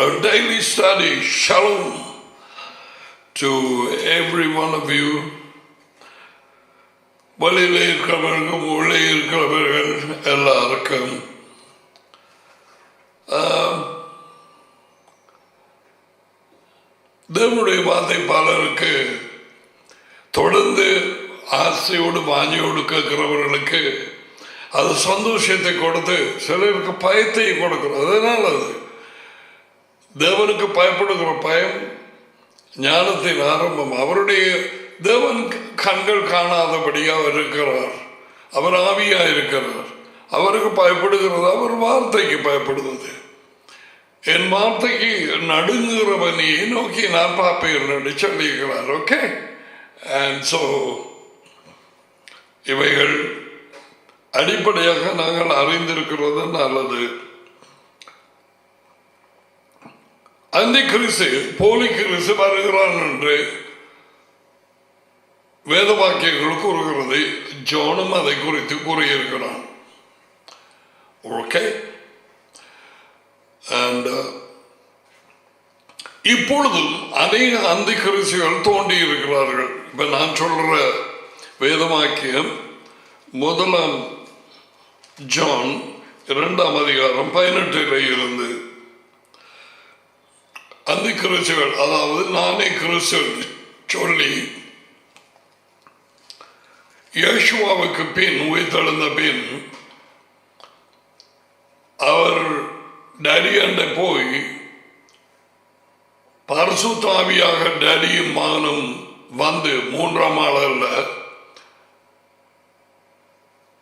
a daily study. Shalom to every one of you. வெளியிலே இருக்கிறவர்கள் உள்ளே இருக்கிறவர்கள் எல்லாருக்கும் தேவனுடைய வார்த்தை பலருக்கு தொடர்ந்து ஆசையோடு வாஞ்சியோடு கேட்கிறவர்களுக்கு அது சந்தோஷத்தை கொடுத்து சிலருக்கு பயத்தை கொடுக்கிறோம். அதனால் அது தேவனுக்கு பயப்படுகிற பயம் ஞானத்தின் ஆரம்பம். அவருடைய தேவன் கண்கள் காணாதபடியாக அவர் இருக்கிறார். அவர் ஆவியா இருக்கிறார். அவருக்கு பயப்படுகிறது அவர் வார்த்தைக்கு பயப்படுவது. என் வார்த்தைக்கு நடுங்குகிறவனையை நோக்கி நான் பார்ப்பேன் என்று சொல்லியிருக்கிறார். ஓகே, அண்ட் ஸோ இவைகள் அடிப்படையாக நாங்கள் அறிந்திருக்கிறது நல்லது. அந்த கிறிஸ்து போலி கிறிஸ்து வருகிறான் என்று வேத வாக்கியங்கள் கூறுகிறது. ஜோனும் அதை குறித்து கூறியிருக்கிறான். ஓகே, அண்ட் இப்பொழுதும் அநேக அந்த கிறிஸ்துகள் தோண்டி இருக்கிறார்கள். இப்ப நான் சொல்ற வேதவாக்கியம் 1 ஜான் 2 அதிகாரம் 18 இருந்து அந்த கிறிஸ்துகள், அதாவது நானே கிறிஸ்து சொல்லி யேசுவாவுக்கு பின் உயிர்த்தெழுந்த பின் அவர் டேடியண்டை போய் பரிசுத்த ஆவியாக டேடியும் மகனும் வந்து 3ஆம் ஆள் அல்ல,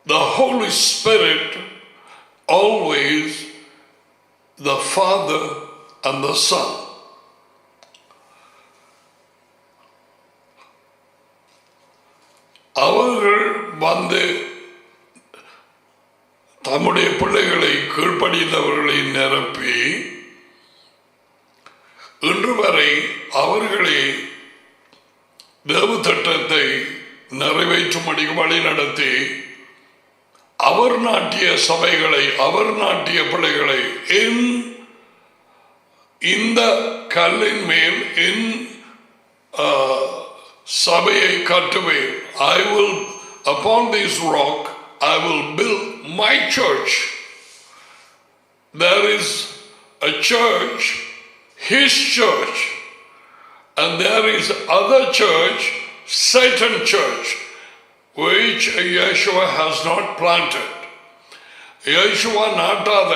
the Holy Spirit, always the Father and the Son. அவர்கள் வந்து தம்முடைய பிள்ளைகளை கீழ்ப்படிந்தவர்களை நிரப்பி இன்று வரை அவர்களே தேவ திட்டத்தை நிறைவேற்றும்படி வழி நடத்தி அவர் நாட்டிய சபைகளை, அவர் நாட்டிய பிள்ளைகளை இந்த கல்லின் மேல் என் சபையை கட்டுவேன். I will, upon this rock I will build my church. There is a church, his church, and there is other church, Satan church, which Yeshua has not planted. Yeshua நாட்டாத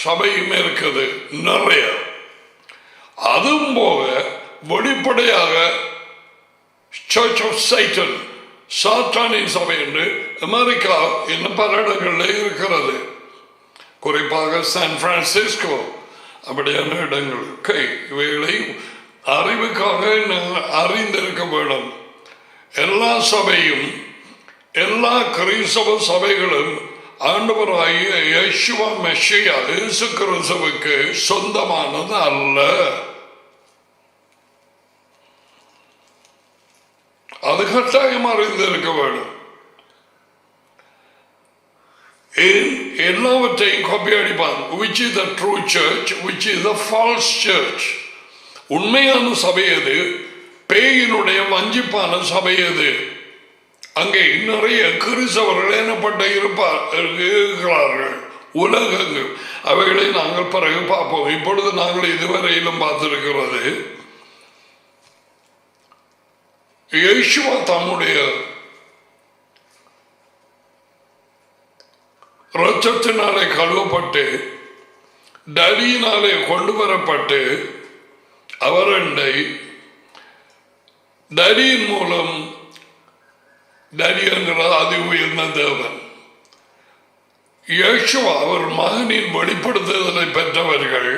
சபையும் இருக்குது நிறைய. அதுவும் போக வெளிப்படையாக Church of Satan, சாத்தானின் சபை என்று America இன்னும் பல இடங்களில் இருக்கிறது. குறிப்பாக சான் பிரான்சிஸ்கோ அப்படியான இடங்கள். இவைகளை அறிவுக்காக அறிந்திருக்க வேண்டும். எல்லா சபையும் எல்லா கிறிஸ்தவ சபைகளும் ஆண்டவராகிய யேசுவா மெஷியா இயேசு கிறிஸ்துவுக்கு சொந்தமானது அல்ல. அது கட்டாயம் அறிந்திருக்க வேண்டும். எல்லாவற்றையும் காப்பி அடிப்பான். Which is the true church, which is the false church. உண்மையான சபை எது, பேயினுடைய வஞ்சிப்பான சபை எது. அங்கே நிறைய கிறிஸ்தவர்கள் எனப்பட்ட இருக்கிறார்கள் உலகங்கள். அவைகளை நாங்கள் பிறகு பார்ப்போம். இப்பொழுது நாங்கள் இதுவரையிலும் பார்த்திருக்கிறது, யேசுவா தம்முடைய இரத்தத்தினாலே கழுவப்பட்டு டேடியினாலே கொண்டு வரப்பட்டு அவரண்டை டேடியின் மூலம், டேடி என்கிற அதி உயர்ந்த தேவன் யேசுவா அவர் மகனின் வெளிப்படுத்துதலை பெற்றவர்கள்.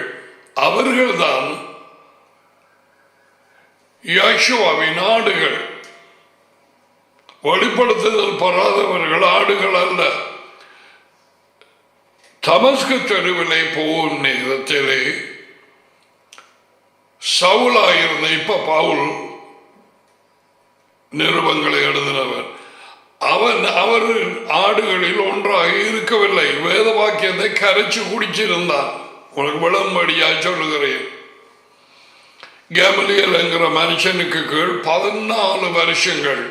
அவர்கள்தான் யேசுவாவின் ஆடுகள். வெளிப்படுத்துதல் பெறாதவர்கள் ஆடுகள் அல்ல. தமஸ்கு தெருவிலே போகும் நேரத்திலே சவுலாயிருந்த, இப்ப பவுல் நிருபங்களை எழுதினவர், அவர் ஆடுகளில் ஒன்றாக இருக்கவில்லை. வேத வாக்கியத்தை கரைச்சு குடிச்சிருந்தான். உனக்கு விளம்படியா சொல்லுகிறேன். கேமலியல் என்கிற மனுஷனுக்கு கீழ் 14 வருஷங்கள்.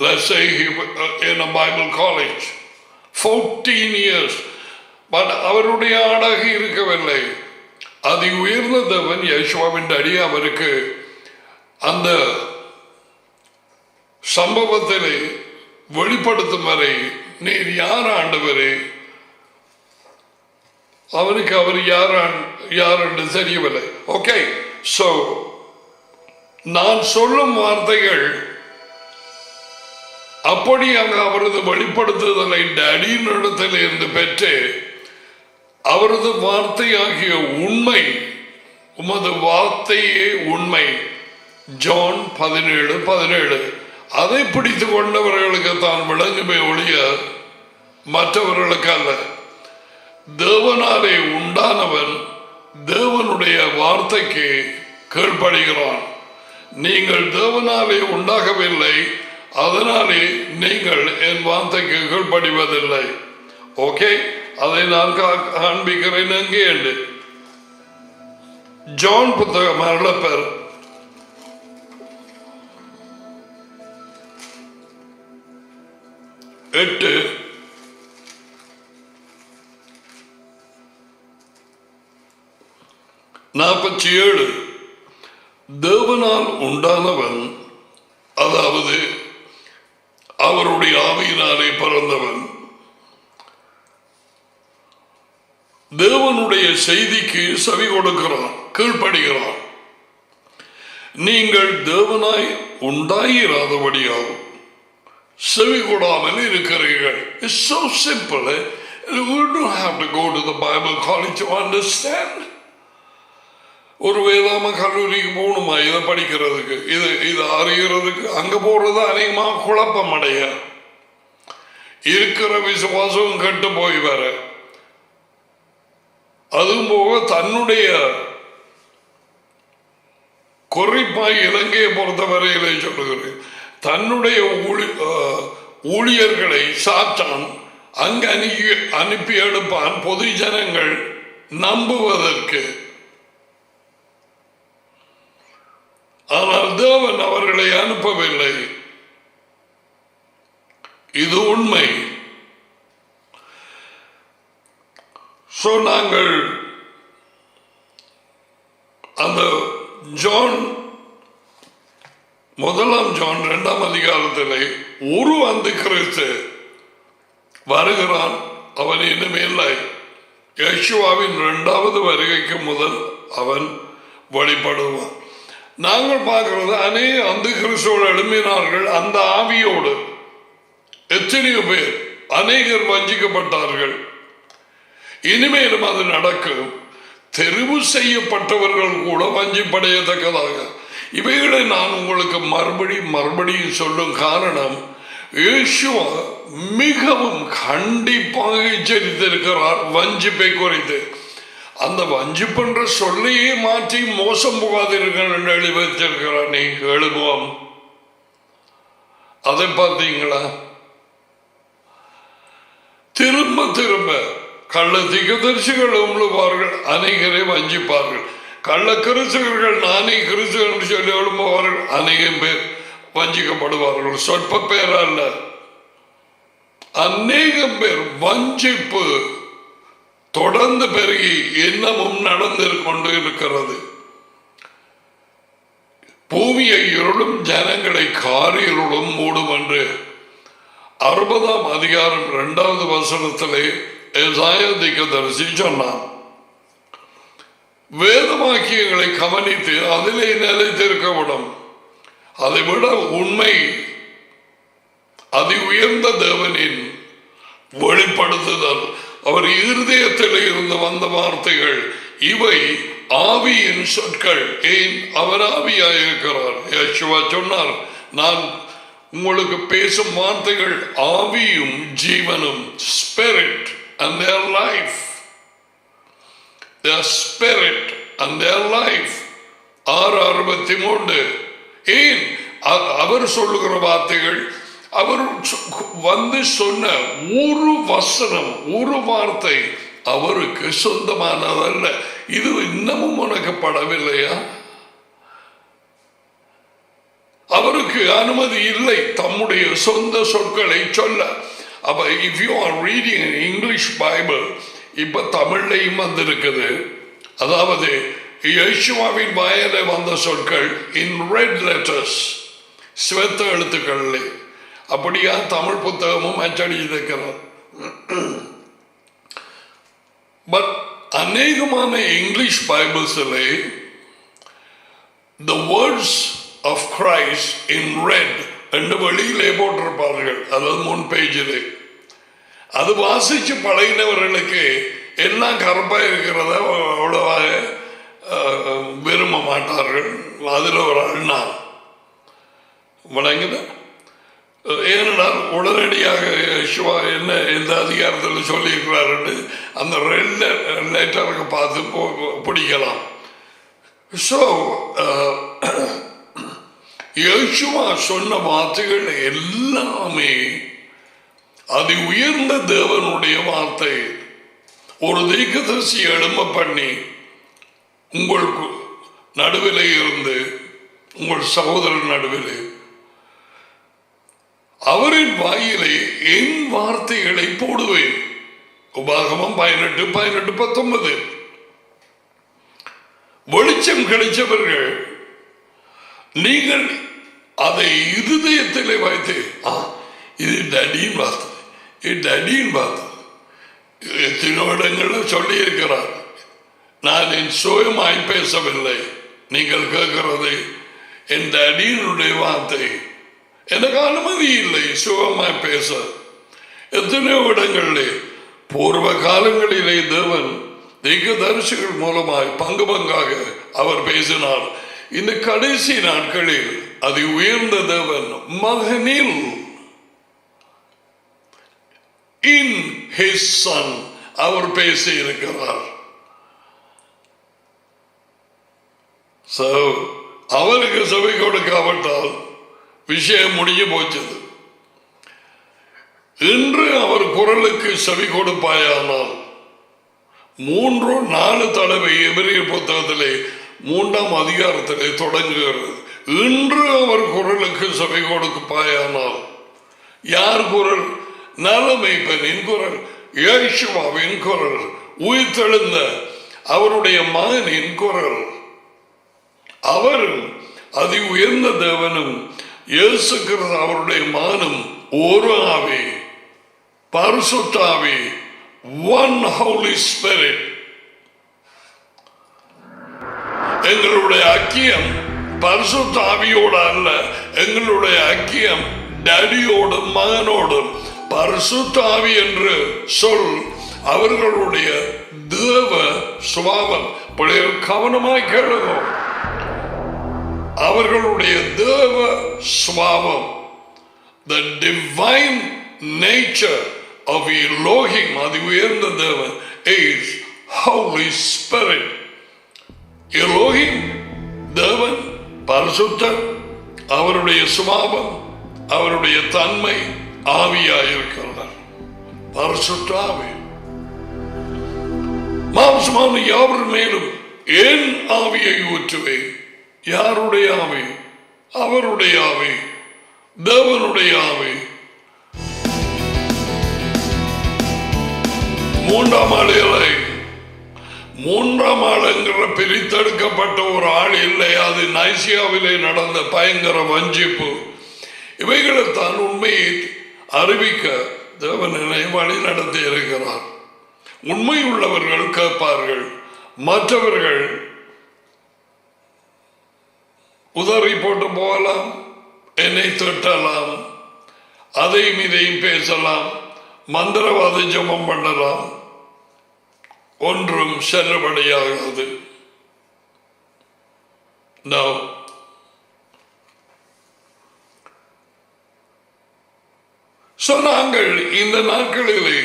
Let's say he in a Bible college 14 years. But அவருடைய ஆடாக இருக்கவில்லை. அதி உயர்ந்த தேவன் யேசுவாவின் அடி அவருக்கு அந்த சம்பவத்திலே வெளிப்படுத்தும் வரை நீர் யார் ஆண்டவரே, அவனுக்கு அவர் யார் என்று தெரியவில்லை. ஓகே, சோ நான் சொல்லும் வார்த்தைகள் அப்படி அங்கு அவரது வெளிப்படுத்துதலை டேடியின் இடத்தில் இருந்து பெற்று அவரது வார்த்தையாகிய உண்மை, உமது வார்த்தையே உண்மை, ஜான் 17:17, அதை பிடித்து கொண்டவர்களுக்கு தான் விளங்குமே ஒழிய மற்றவர்களுக்கு அல்ல. தேவனாலே உண்டானவன் தேவனுடைய வார்த்தைக்கு கீழ்ப்படுகிறான். நீங்கள் தேவனாலே உண்டாகவில்லை, அதனாலே நீங்கள் என் வார்த்தைக்கு கீழ்ப்படிவதில்லை. ஓகே, அதை நான் காண்பிக்கிறேன். எங்கே என்று ஜான் புத்தகம் அருளப்பர் 8:47 தேவனால் உண்டானவன், அதாவது அவருடைய ஆவியினாலே பிறந்தவன், தேவனுடைய செய்திக்கு செவி கொடுக்கிறான், கீழ்ப்படுகிறான். நீங்கள் தேவனாய் உண்டாயிராதபடியால் செவி கொடாமல் இருக்கிறீர்கள். It's so simple. We don't have to go to the Bible college to understand. ஒரு வேதாம கல்லூரிக்கு போகணுமா இதை படிக்கிறதுக்கு, இது அறிகிறதுக்கு? அங்க போறது அநேகமாக குழப்பம் அடைய, இருக்கிற விசுவாசம் கெட்டு போய் வர, அதுவும் போக தன்னுடைய குறிப்பாய் இலங்கையை பொறுத்தவரையிலே சொல்லுகிறேன், தன்னுடைய ஊழியர்களை சாத்தான் அங்கு அனுப்பி எடுப்பான் பொது ஜனங்கள் நம்புவதற்கு. ஆனால் தேவன் அவர்களை அனுப்பவில்லை. இது உண்மை. நாங்கள் அந்த ஜான் 1 ஜான் 2 அதிகாரத்திலே ஒரு அந்த கிறிஸ்து வருகிறான், அவன் இனிமேல் யேசுவாவின் 2வது வருகைக்கு முதல் அவன் வழிபடுவான். நாங்கள் பார்க்கிறது அநேக அந்த கிறிஸ்துவோடு எழுப்பினார்கள். அந்த ஆவியோடு எத்தனையோ பேர், அநேகர் வஞ்சிக்கப்பட்டார்கள். இனிமேலும் அது நடக்கும். தெரிவு செய்யப்பட்டவர்கள் கூட வஞ்சிப்படையத்தக்கதாக. இவைகளை நான் உங்களுக்கு மறுபடியும் சொல்லும் காரணம், இயேசுவா மிகவும் கண்டிப்பாக எச்சரித்திருக்கிறார் வஞ்சிப்பை குறித்து. அந்த வஞ்சிப்புன்ற சொல்லையே மாற்றி மோசம் போகாதீர்கள் என்று எழுதி வச்சிருக்கிறார். நீ எழுதுவோம், அதை பார்த்தீங்களா? திரும்ப கள்ள தீர்க்கதரிசிகள் எழும்புவார்கள், அநேகரை வஞ்சிப்பார்கள். கள்ள கிறிஸ்தவர்கள் நானே கிறிஸ்தவன் என்று சொல்லி எழும்புவார்கள், அநேகம் பேர் வஞ்சிக்கப்படுவார்கள். சொற்ப பேர் அல்ல, அநேகம் பேர். வஞ்சிப்பு தொடர்ந்து பெருகி இன்னமும் நடந்து கொண்டு இருக்கிறது. பூமியை இருளும் ஜனங்களை காரிருளும் மூடும் என்று 60ஆம் அதிகாரம் 2வது வசனத்திலே எசாயா தீர்க்கதரிசி சொன்னான். வேதவாக்கியங்களை கவனித்து அதிலே நிலைத்திருக்கப்படும். அதைவிட உண்மை அதி உயர்ந்த தேவனின் வெளிப்படுத்துதல், அவர் இருதயத்தில் இருந்து வந்த வார்த்தைகள், இவை ஆவியின் சொற்கள். ஏன் அவர் ஆவியாயிருக்கிறார். யேசுவா சொன்னார், நான் உங்களுக்கு பேசும் வார்த்தைகள் ஆவியும் ஜீவனும், spirit and their life, their spirit and their life. 6:63. ஏன் அவர் சொல்லுகிற வார்த்தைகள், அவர் வந்து சொன்ன ஒரு வசனம், ஒரு வார்த்தை அவருக்கு சொந்தமானதல்ல. இது இன்னமும் உனக்கு படவில்லையா? அவருக்கு அனுமதி இல்லை தம்முடைய சொந்த சொற்களை சொல்ல. அப்ப if you are reading an English Bible, இப்ப தமிழ்லையும் வந்திருக்குது. அதாவது யேசுவாவின் வாயில வந்த சொற்கள் in red letters, ஸ்வேத எழுத்துக்கள். அப்படியா தமிழ் புத்தகமும் அச்சடித்திருக்கிறார். பட் அநேகமான English பைபிள்ஸிலே the words of Christ in red என்று வெளியிலே போட்டிருப்பார்கள். அதாவது முன் பேஜிலே அது வாசிச்சு பழகினவர்களுக்கு எல்லாம் கருப்பா இருக்கிறத அவ்வளவாக விரும்ப மாட்டார்கள். அதில் ஒரு அண்ணா வழங்கின. ஏனென்றால் உடனடியாக சிவா என்ன எந்த அதிகாரத்தில் சொல்லியிருக்கிறாரு அந்த ரெண்டு லெட்டருக்கு பார்த்து பிடிக்கலாம். ஸோ யேசுவா சொன்ன வார்த்தைகள் எல்லாமே அது உயர்ந்த தேவனுடைய வார்த்தை. ஒரு தீர்க்கதரிசி எழும்ப பண்ணி உங்களுக்கு நடுவிலே இருந்து உங்கள் சகோதரன் நடுவிலே அவரின் வாயிலே என் வார்த்தைகளை போடுவேன். உபாகமம் 18:19. வெளிச்சம் கிடைச்சவர்கள் நீங்கள் அதை இருதயத்திலே வைத்து இது டடியின் வார்த்தை, இது டடியின் வார்த்தை. எத்தனையோ இடங்களில் சொல்லி இருக்கிறார். நான் என் சுயமாய் பேசவில்லை. நீங்கள் கேட்கிறது என் டடியினுடைய வார்த்தை. எனக்கு அனுமதி இல்லை சுகமாய் பேச. எத்தனையோ இடங்களிலே பூர்வ காலங்களிலே தேவன் தீர்க்கதரிசிகள் மூலமாய் பங்கு பங்காக அவர் பேசினார். இந்த கடைசி நாட்களில் அது உயர்ந்த தேவன் மகனில் இன் ஹிஸ் சன் அவர் பேசி இருக்கிறார். அவருக்கு செவி கொடுக்காவிட்டால் விஷயம் முடிஞ்சு போச்சது. இன்று அவர் குரலுக்கு செவி கொடுப்பாயானால் 3-4 தடவை எபிரேயர் புத்தகத்திலே 3ஆம் அதிகாரத்திலே தொடங்குகிறது. இன்று அவர் குரலுக்கு செவி கொடுப்பாயானால் யார் குரல்? நலமேய்ப்பனின் குரல், யேசுவாவின் குரல், உயிர்த்தெழுந்த அவருடைய மகனின் குரல். அவரும் அதி உயர்ந்த தேவனும் இயேசு கிறிஸ்து அவருடைய மகனும் ஒரு ஆவி, பரிசுத்த ஆவி, one Holy Spirit. எங்களுடைய ஐக்கியம் பரிசுத்த ஆவியோடு அல்ல, எங்களுடைய ஐக்கியம் டேடியோடும் மகனோடும். பரிசுத்த ஆவி என்று சொல் அவர்களுடைய தேவ சுபாவம். கவனமாய் கேளுங்க. அவர்களுடைய தேவ சுபாவம், the divine nature of Elohim, அது உயர்ந்த தேவன், is Holy Spirit. Elohim தேவன் பரிசுத்தர். அவருடைய சுபாவம், அவருடைய தன்மை ஆவியாயிருக்கிறார். பரிசுத்த ஆவி. மாம்சமான யாவர் மேலும் என் ஆவியை ஊற்றுவேன். யாருடைய ஆவி? அவருடைய ஆவி, தேவனுடைய ஆவி. 3ஆம் ஆளில்லை. 3ஆம் ஆளுங்கிற பிரித்தெடுக்கப்பட்ட ஒரு ஆள் இல்லை. அது நைசியாவிலே நடந்த பயங்கர வஞ்சிப்பு. இவைகளைத்தான் உண்மையை அறிவிக்க தேவன் என்னை வழி நடத்தி இருக்கிறார். உண்மை உள்ளவர்கள் கேட்பார்கள், மற்றவர்கள் உதறி போட்டு போகலாம், என்னை திட்டலாம், அதையும் இதையும் பேசலாம், மந்திரவாத ஜபம் பண்ணலாம். ஒன்றும் செல்லுபடியாகாது. நாங்கள் இந்த நாட்களிலே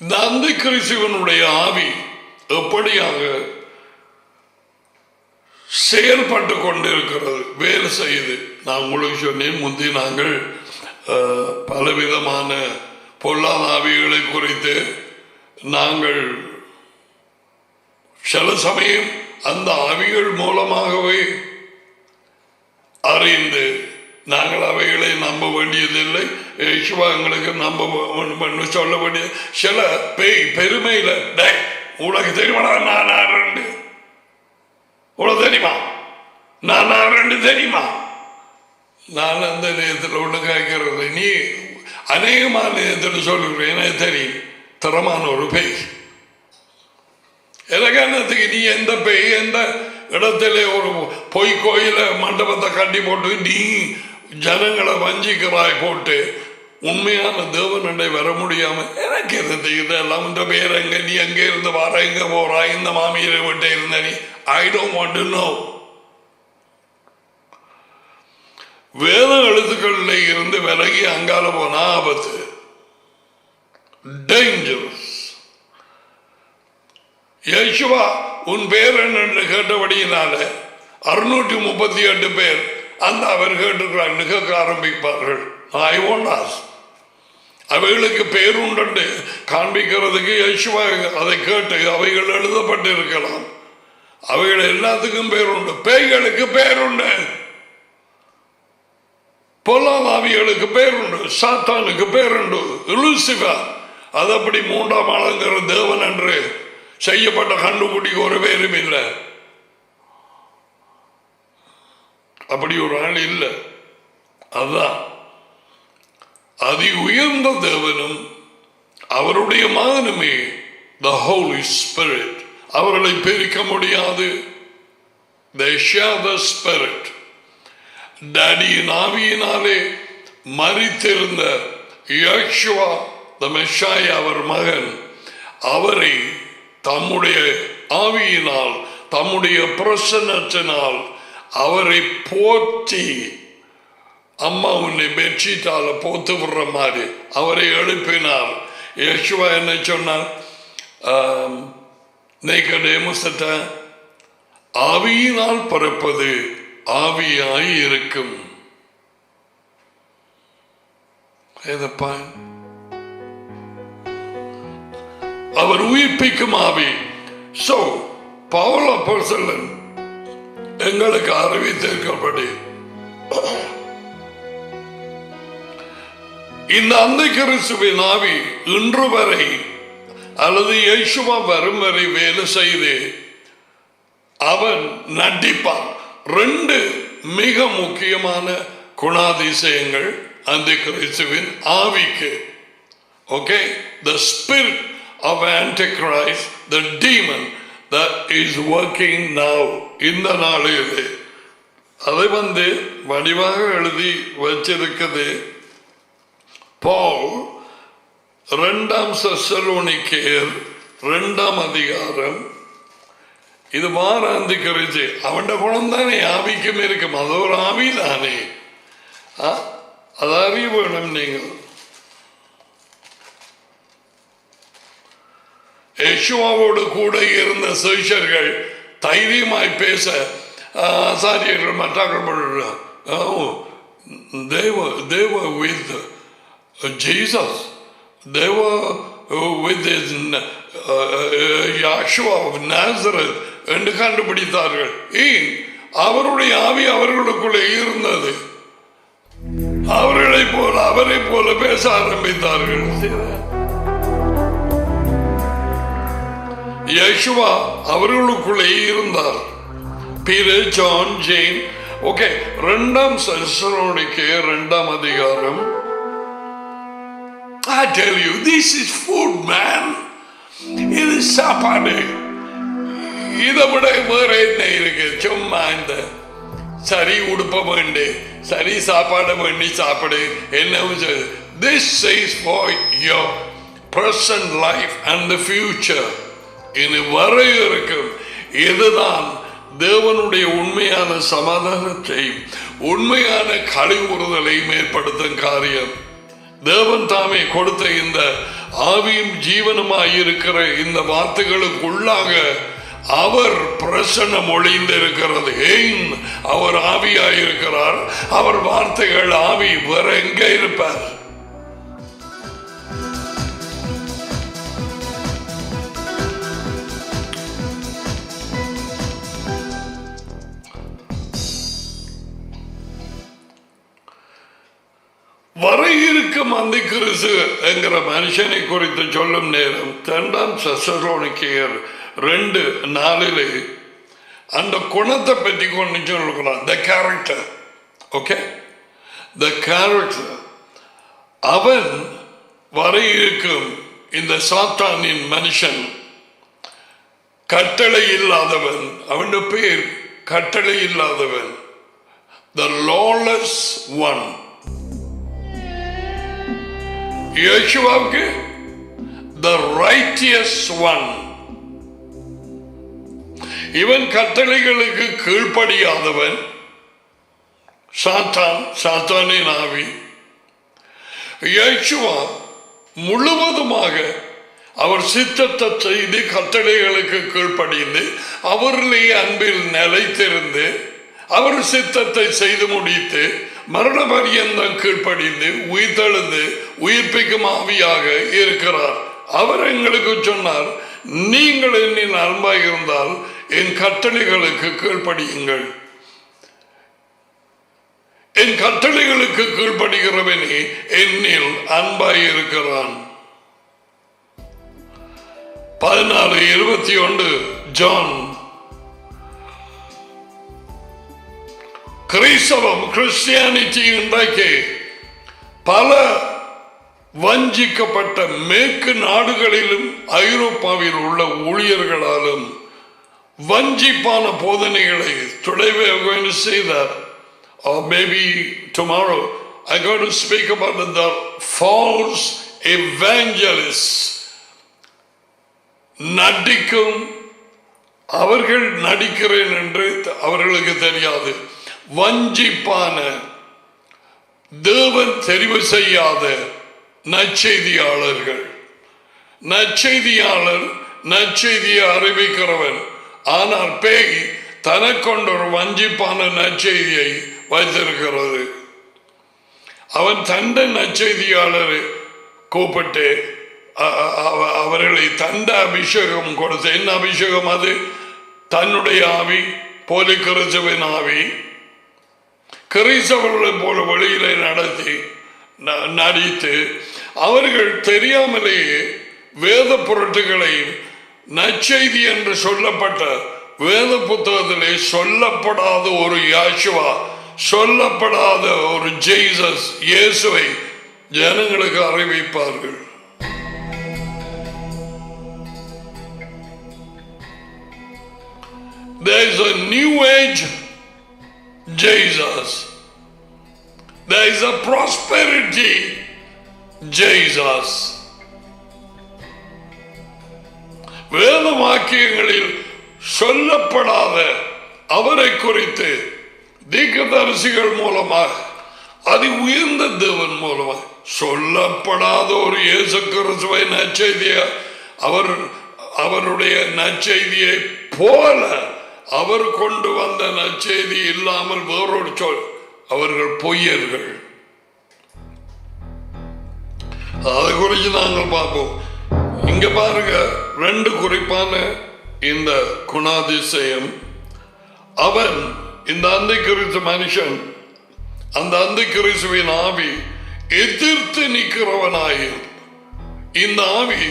இந்த அந்தி கிறிஸ்துவனுடைய ஆவி எப்படியாக செயல்பட்டு கொண்டிருக்கிறது, வேலை செய்யுது. நான் உங்களுக்கு சொன்னேன் முந்தி, நாங்கள் பலவிதமான பொல்லாத ஆவிகளை குறித்து நாங்கள் சில சமயம் அந்த ஆவிகள் மூலமாகவே அறிந்து நாங்கள் அவைகளை நம்ப வேண்டியதில்லை. யேசுவா எங்களுக்கு நம்ப சொல்ல வேண்டிய சில பேய் பெருமையில உனக்கு தெரியுமா நான் ஆறு, உனக்கு தெரியுமா நான் ஆறு தெரியுமா? நான் அந்த நேரத்தில் ஒன்று கேட்கறது, நீ அநேகமான நேரத்தில் சொல்லுகிறேன் எனக்கு தெரியும் தரமான ஒரு பேய். எனக்கானத்துக்கு நீ எந்த பேய் எந்த இடத்துல ஒரு பொய் கோயில மண்டபத்தை கட்டி போட்டு நீ ஜனங்களை வஞ்சிக்கிறாய் போட்டு உண்மையான தேவனண்டை வர முடியாம எனக்கு இருந்து இதெல்லாம் இந்த பேர் எங்க நீ எங்க இருந்து வர எங்க போறா இந்த மாமியாரை விட்டு இருந்த நீ I don't want to know. வேத எழுத்துக்களில் இருந்து விலகி அங்கால போனா ஆபத்து, டேஞ்சரஸ். யேசுவா உன் பேர் என்று கேட்டபடியினால 638 பேர் அந்த அவர் கேட்டுக்கிறார் கேட்க ஆரம்பிப்பார்கள். ஐ வாண்ட் ஆஸ்க், அவைகளுக்கு பேர் உண்டு காண்பிக்கிறதுக்கு யேசுவா அதை கேட்டு அவைகள் எழுதப்பட்டு இருக்கலாம். அவைகள் எல்லாத்துக்கும் பேர் உண்டு. பேய்களுக்கு பேர் உண்டு, பொல்லாதாவிகளுக்கு பேர் உண்டு, சாத்தானுக்கு பேர் உண்டு, லூசிபர். அது அப்படி 3ஆம் ஆளுங்கிற தேவன் என்று செய்யப்பட்ட கண்டுபிடிக்க ஒரு பேரும் இல்லை. அப்படி ஒரு ஆள் இல்லை. அதுதான் அதி உயர்ந்த தேவனும் அவருடைய மகனுமே the Holy Spirit. அவர்களை பிரிக்க முடியாது. They share the Spirit. டாடியின் ஆவியினாலே மரித்திருந்த யேசுவா the Messiah அவர் மகன், அவரை தம்முடைய ஆவியினால் தம்முடைய பிரசன்னத்தினால் அவரை போற்றி, அம்மா உன்னை பெட்ஷீட்டால போத்து விடுற மாதிரி அவரை எழுப்பினார். யேசுவா என்ன சொன்னார்? நிக்கோதேமுஸ்ட்ட ஆவியினால் பிறப்பது ஆவியாய் இருக்கும். அவர் உயிர்ப்பிக்கும் ஆவி. சோ பவுல் அப்போஸ்தலன் எங்களுக்கு அறிவித்திருக்கிறபடி இந்த அந்திகிறிஸ்துவின் ஆவி இன்று வரை அல்லது யேசுவா வரும் வரை வேலை செய்து அவன் நடிப்பான். 2 மிக முக்கியமான குணாதிசயங்கள் அந்திகிறிஸ்துவின் ஆவிக்கு. Okay, the spirit of Antichrist, the demon that is working now, இந்த நாளிலே அதை வடிவாக எழுதி வச்சிருக்கிறது பவுல் 2 தெசலோனிக்கேயர் 2ஆம் அதிகாரம். இது அந்திகிறிஸ்து அவன் குணம் தானே ஆவிக்கும் இருக்கும். அது ஒரு ஆவி தானே, அது அறிய வேணும். நீங்கள் யேசுவாவோடு கூட இருந்த சீஷர்கள் தைரியமாய் பேச ஆசாரியர்கள் மற்றவர்கள் they were with Jesus, they were with his Yeshua of Nazareth என்று கண்டுபிடித்தார்கள். ஏன்? அவருடைய ஆவி அவர்களுக்குள்ளே இருந்தது. அவரை போல பேச ஆரம்பித்தார்கள். யேசுவா அவர்களுக்குள்ளே இருந்தார். Peter, John, Jane. ஓகே, 2 தெசலோனிக்கேயர் 2ஆம் அதிகாரம். I tell you, this is food, man. இது சாப்பாடு. இதை விட வேற என்ன இருக்கு? சும்மா இந்த சரி உடுப்ப வேண்டு, சரி சாப்பாடு வேண்டி சாப்பிடு என்ன. This is for your present life and the future. இனி வர இருக்கும். இதுதான் தேவனுடைய உண்மையான சமாதானத்தை, உண்மையான கழிவுறுதலை ஏற்படுத்தும் காரியம். தேவன் தாமே கொடுத்த இந்த ஆவியும் ஜீவனுமாயிருக்கிற இந்த வார்த்தைகளுக்குள்ளாக அவர் பிரசன்னம் ஒளிந்திருக்கிறது. ஏன்? அவர் ஆவியாயிருக்கிறார். அவர் வார்த்தைகள் ஆவி. வேற எங்க இருப்பார்? இருக்கும் அந்த கிறிஸ்து என்கிற மனுஷனை குறித்து சொல்லும் நேரம் 2 தெசலோனிக்கேயர் 2:4 அந்த குணத்தை பற்றி கொண்டு சொல்லுகிறான். The character. Okay, the character. அவன் வர இருக்கும் இந்த சாத்தானின் மனுஷன் கட்டளை இல்லாதவன். அவன் பேர் கட்டளை இல்லாதவன், த லாலெஸ் ஒன். யேசுவாவுக்கு த ரைட்டியஸ் ஒன். இவன் கட்டளைகளுக்கு கீழ்ப்படியாதவன் சாத்தான், சாத்தானின் ஆவி. யேசுவா முழுவதுமாக அவர் சித்தத்தை செய்து கட்டளைகளுக்கு கீழ்ப்படிந்து அவரிலே அன்பில் நிலைத்திருந்து அவர் சித்தத்தை செய்து முடித்து மரண பரியந்தம் கீழ்ப்படிந்து உயிர்த்தெழுந்து உயிர்ப்பிக்கும் ஆவியாக இருக்கிறார். அவர் எங்களுக்கு சொன்னார், நீங்கள் என்னில் அன்பாக இருந்தால் என் கட்டளைகளுக்கு கீழ்ப்படியுங்கள். என் கட்டளைகளுக்கு கீழ்ப்படுகிறவனே என்னில் அன்பாய் இருக்கிறான். 14:21 ஜான். கிறிஸ்தவம், கிறிஸ்டியானிட்டி இன்றைக்கு பல வஞ்சிக்கப்பட்ட மேற்கு நாடுகளிலும் ஐரோப்பாவில் உள்ள ஊழியர்களாலும் வஞ்சிப்பான போதனைகளை, today we are going to see that, or maybe tomorrow I'm going to speak about the false evangelists. நடிக்கும், அவர்கள் நடிக்கிறேன் என்று அவர்களுக்கு தெரியாது. வஞ்சிப்பான, தேவன் தெரிவு செய்யாத நற்செய்தியாளர்கள். நற்செய்தியாளர் நற்செய்தியை அறிவிக்கிறவன், ஆனால் பேய் தனக்கொண்ட ஒரு வஞ்சிப்பான நற்செய்தியை வைத்திருக்கிறது. அவன் தண்ட நற்செய்தியாளரை கூப்பிட்டு அவர்களை தண்ட அபிஷேகம் கொடுத்து, என்ன அபிஷேகம் அது? தன்னுடைய ஆவி, போலி கிறிஸ்துவின் ஆவி, கிறிஸ்தவர்களை போல வழியிலே நடத்தி நடித்து அவர்கள் தெரியாமலேயே வேத பொருட்களையும் நற்செய்தி என்று சொல்லப்பட்ட வேத புத்தகத்திலே சொல்லப்படாத ஒரு யாசுவா, சொல்லப்படாத ஒரு ஜீசஸ், இயேசுவை ஜனங்களுக்கு அறிவிப்பார்கள். There is a new age Jesus. There is a prosperity Jesus. வேத வாக்கியங்களில் சொல்லப்படாத அவரை குறித்து தீர்க்கதரிசிகள் மூலமாக, அதி உயர்ந்த தேவன் மூலமாக சொல்லப்படாத ஒரு இயேசு கிறிஸ்துவை நற்செய்தியை, அவருடைய நற்செய்தியை போல அவர் கொண்டு வந்த நற்செய்தி இல்லாமல் வேறொரு சொல், அவர்கள் பொய்யர்கள். அதை குறித்து நாங்கள் பார்ப்போம். இங்க பாருங்க, 2 குறிப்பான இந்த குணாதிசயம். அவன், இந்த அந்தி கிறிஸ்து மனுஷன், அந்த அந்தி கிறிஸ்துவின் ஆவி எதிர்த்து நிற்கிறவனாயும், இந்த ஆவி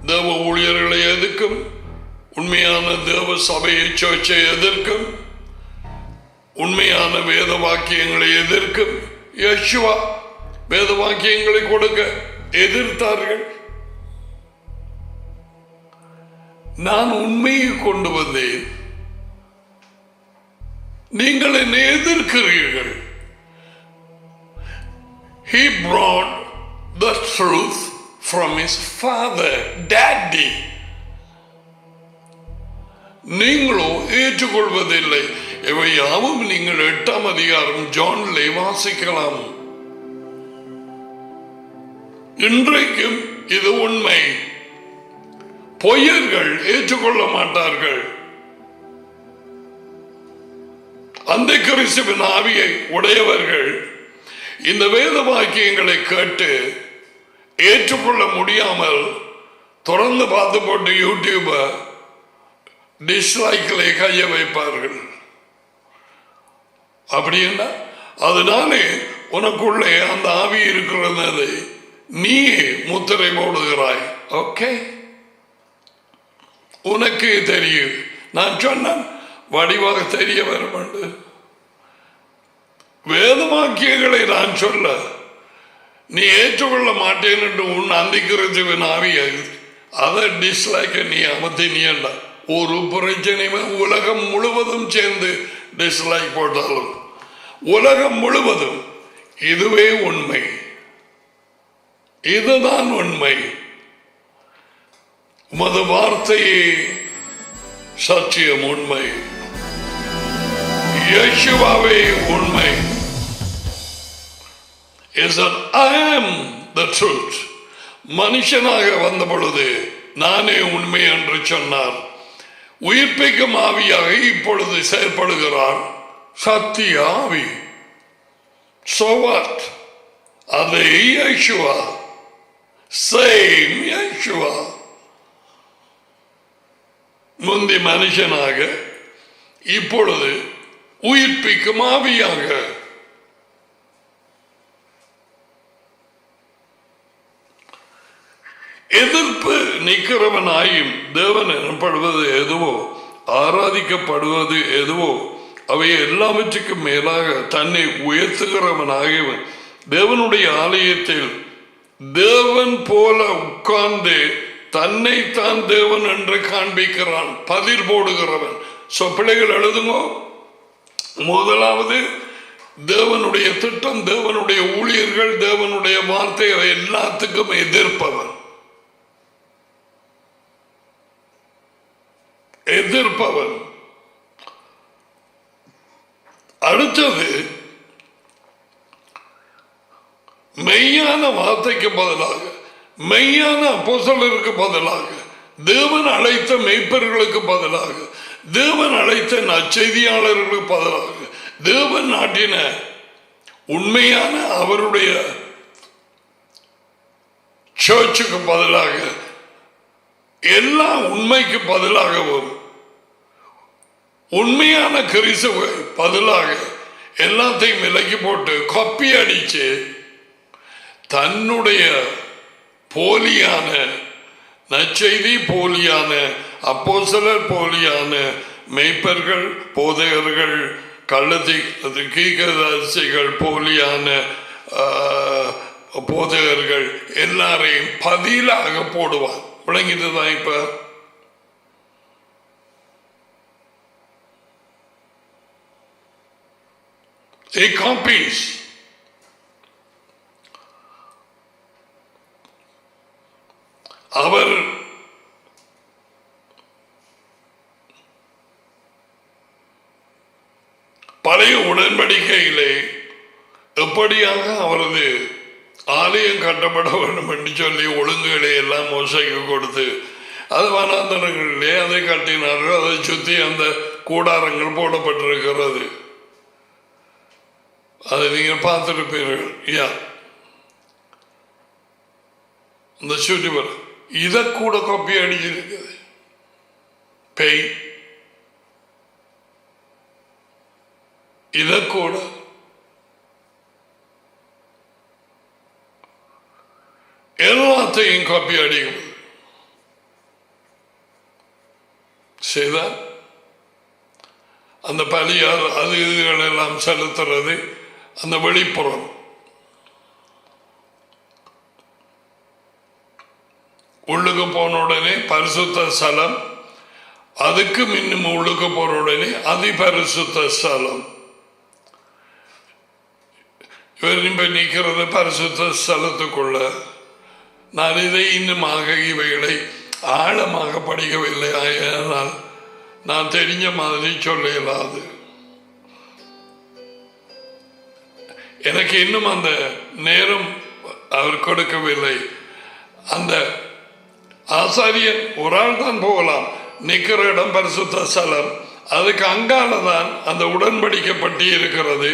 தேவ ஊழியர்களை எதிர்க்கும், உண்மையான தேவ சபையை சர்ச்சை எதிர்க்கும், உண்மையான வேத வாக்கியங்களை எதிர்க்கும். யேசுவா வேத வாக்கியங்களை கொடுக்க எதிர்த்தார்கள். நான் உண்மையை கொண்டு வந்தேன், நீங்கள் என்னை எதிர்க்கிறீர்கள். He brought the truth from his father, daddy. நீங்களோ ஏற்றுக்கொள்வதில்லை. இவை யாவும் நீங்கள் 8ஆம் அதிகாரம் ஜான்லே வாசிக்கலாம். இன்றைக்கும் இது உண்மை. பொய்யர்கள் ஏற்றுக்கொள்ள மாட்டார்கள். அந்த கிறிஸ்துவின் ஆவியை உடையவர்கள் இந்த வேத வாக்கியங்களை கேட்டு ஏற்றுக்கொள்ள முடியாமல் தொடர்ந்து பார்த்து போட்டு யூடியூப டிஸ்லைக்களை கைய வைப்பார்கள். அப்படின்னா அதனாலே உனக்குள்ளே அந்த ஆவி இருக்கிறது நீ முத்திரை போடுகிறாய். ஓகே, உனக்கு தெரியும். நான் சொன்னேன் வடிவாக தெரிய வரும். வேதவாக்கியங்களை நான் சொல்ல நீ ஏற்றுக்கொள்ள மாட்டேன் என்று உன் அந்திக்கிறதுவின் ஆவியாகுது. அதை டிஸ்லைக்க நீ அமர்த்தினியல்ல. ஒரு பிரச்சனையுமே உலகம் முழுவதும் சேர்ந்து டிஸ்லைக் போட்டாலும் உலகம் முழுவதும் இதுவே உண்மை, இதுதான் உண்மை. உமது வார்த்தையே சத்தியம், உண்மை. இயேசுவே உண்மை. Is that I am the truth. மனுஷனாக வந்த பொழுது நானே உண்மை என்று சொன்னார். உயிர்ப்பிக்கும் ஆவியாக இப்பொழுது செயல்படுகிறார் சத்திய ஆவி. So what? அதே இயேசுவா, சேம் இயேசுவா. முந்தி மனுஷனாக இப்பொழுது உயிர்ப்பிக்கும் ஆவியாக. எதிர்ப்பு நிற்கிறவனாயும் தேவன் எனப்படுவது எதுவோ, ஆராதிக்கப்படுவது எதுவோ, அவை எல்லாவற்றுக்கும் மேலாக தன்னை உயர்த்துகிறவனாகியவன் தேவனுடைய ஆலயத்தில் தேவன் போல உட்கார்ந்து தன்னை தான் தேவன் என்று காண்பிக்கிறான். பதில் போடுகிறவன். பிள்ளைகள் எழுதுங்கோ. முதலாவது தேவனுடைய திட்டம், தேவனுடைய ஊழியர்கள், தேவனுடைய வார்த்தைகளை எல்லாத்துக்கும் எதிர்ப்பவன். எதிர்ப்பவன். அடுத்தது மெய்யான வார்த்தைக்கு பதிலாக, மெய்யான அப்போஸ்தலருக்கு பதிலாக, தேவன் அழைத்த மெய்ப்பர்களுக்கு பதிலாக, தேவன் அழைத்த நற்செய்தியாளர்களுக்கு பதிலாக, தேவன் நாட்டின உண்மையான அவருடைய சர்ச்சுக்கு பதிலாக, எல்லா உண்மைக்கு பதிலாகவும் உண்மையான கிறிஸ்துவை பதிலாக எல்லாத்தையும் விலக்கி போட்டு காப்பி அடிச்சு தன்னுடைய போலியான நற்செய்தி, போலியான அப்போஸ்தலர், போலியான மெய்ப்பர்கள், போதகர்கள், கீர்க்கதரிசிகள், போலியான போதகர்கள் எல்லாரையும் பதிலாக போடுவார். விளங்கிட்டுதான் இப்ப copies. அவர் பழைய உடன்படிக்கையிலே எப்படியாக அவரது ஆலயம் கட்டப்பட வேண்டும் என்று சொல்லி ஒழுங்குகளை எல்லாம் மோசைக்கு கொடுத்து அது வனாந்தரங்களிலே அதை கட்டினார்கள். அதை சுற்றி அந்த கூடாரங்கள் போடப்பட்டிருக்கிறது. அதை நீங்கள் பார்த்திருப்பீர்கள். இந்த சுற்றிவர் இதை கூட காப்பி அடிச்சிருக்குது. பேய் இதை கூட எல்லாத்தையும் காப்பி அடிக்கிறது. செய்தார் அந்த பலியார் அது இதுகள் எல்லாம் செலுத்துறது. அந்த வெளிப்புறம் உள்ளுக்கு போன உடனே பரிசுத்த ஸ்தலம், அதுக்கு இன்னும் உள்ளுக்கு போன உடனே அதிபரிசுத்த ஸ்தலம். இவர் நிற்கிறது பரிசுத்த ஸ்தலத்துக்குள்ள. நான் இதை இன்னுமாக இவைகளை ஆழமாக படிக்கவில்லை. ஆனால் நான் தெரிஞ்ச மாதிரி சொல்ல இயலாது. எனக்கு இன்னும் அந்த நேரம் அவர் கொடுக்கவில்லை. அந்த ஆசாரியன் ஒரு ஆள் தான் போகலாம். நிற்கிற இடம் பரிசுத்த ஸ்தலம். அதுக்கு அங்கால தான் அந்த உடன்படிக்கப்பட்டு இருக்கிறது.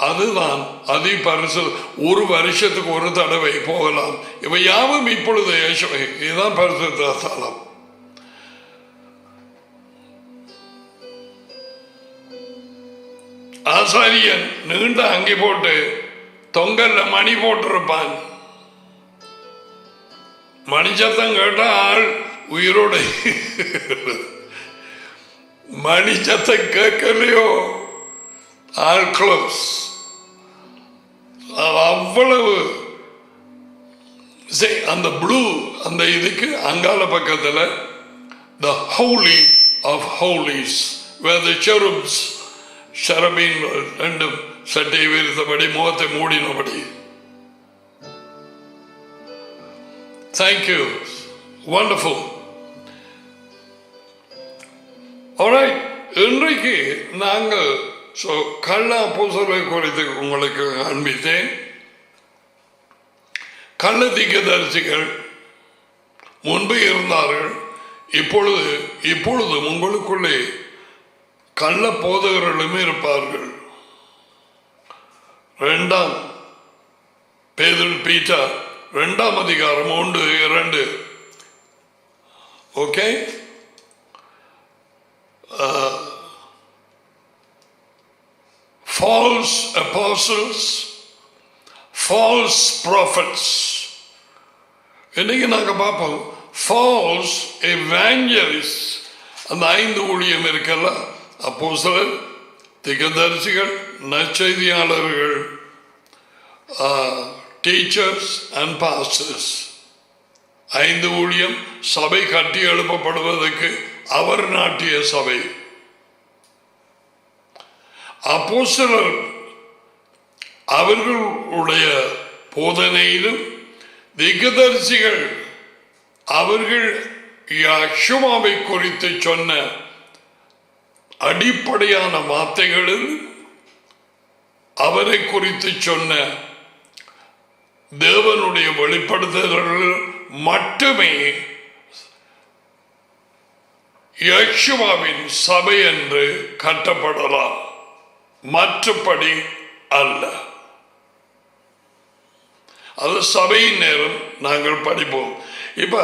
அதுதான் அதிபரிசு. ஒரு வருஷத்துக்கு ஒரு தடவை போகலாம். இவை யாவும் இப்பொழுது இதுதான் பரிசுத்த ஸ்தலம். ஆசாரியன் நீண்ட அங்கி போட்டு தொங்கல்ல மணி போட்டிருப்பான். மணி சத்தம் கேட்டா ஆள் உயிரோட, மணி சத்தம் கேட்கலையோ ஆள் க்ளோஸ். அவ்வளவு அந்த ப்ளூ அந்த இதுக்கு அங்கால பக்கத்தில் the holy of holies where the cherubs cherubim ரெண்டும் சட்டை விரித்தபடி முகத்தை மூடினபடி. Thank you, wonderful. Alright, இன்றைக்கு நாங்கள் கள்ள அப்போஸ்தலரை குறித்து உங்களுக்கு அன்பித்தேன். கள்ள தீர்க்கதரிசிகள் முன்பே இருந்தார்கள். இப்பொழுது உங்களுக்குள்ளே கள்ள போதகர்களும் இருப்பார்கள். 2 பீட்டர் 2 அதிகாரம் 1-2. Okay, false apostles, false prophets. இன்னைக்கு நாங்க பார்ப்போம் false evangelists. அந்த 5 ஊழியம் இருக்கல்ல, அப்போஸ்தலர், தீர்க்கதரிசிகள், நற்செய்தியாளர்கள், டீச்சர்ஸ் அண்ட் பாஸ்டர்ஸ். 5 ஊழியம். சபை கட்டி எழுப்பப்படுவதற்கு அவர் நாட்டிய சபை. அப்போஸ்தலர் அவர்களுடைய போதனையிலும், தீர்க்கதரிசிகள் அவர்கள் யெகோவாவை குறித்து சொன்ன அடிப்படையான வார்த்தைகளில் அவரை குறித்து சொன்ன தேவனுடைய வெளிப்படுத்தல்கள் மட்டுமே யெகோவாவின் சபை என்று கட்டப்படலாம், மற்றபடி அல்ல. அது சபையின் நேரம் நாங்கள் படிப்போம். இப்ப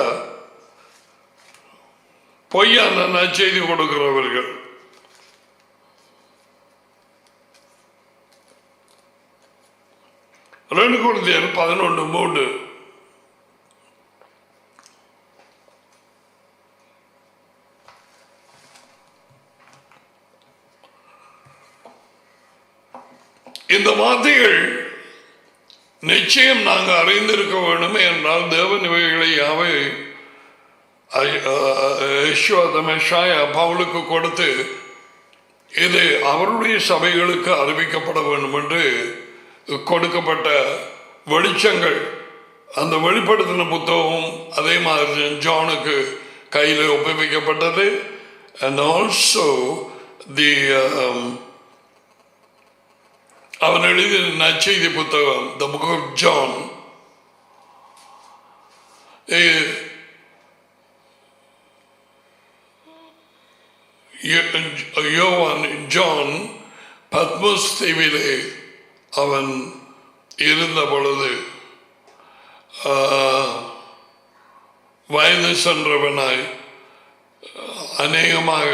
பொய்யான நற்செய்தி கொடுக்கிறவர்கள், Corinthians 11:3. இந்த வார்த்தைகள் நிச்சயம் நாங்கள் அறிந்திருக்க வேண்டும் என்றால் தேவன் இவைகளை யாவை பவுலுக்கு கொடுத்து இது அவருடைய சபைகளுக்கு அறிவிக்கப்பட வேண்டும் என்று கொடுக்கப்பட்ட வெளிச்சங்கள். அந்த வெளிப்படுத்தின புத்தகம் அதே மாதிரி ஜானுக்கு கையில் ஒப்புவிக்கப்பட்டது. அண்ட் ஆல்சோ தி அவன் எழுதிய நற்செய்தி புத்தகம் the book of John. John Patmos தீவிலே அவன் இருந்த பொழுது வயது சென்றவனாய் அநேகமாக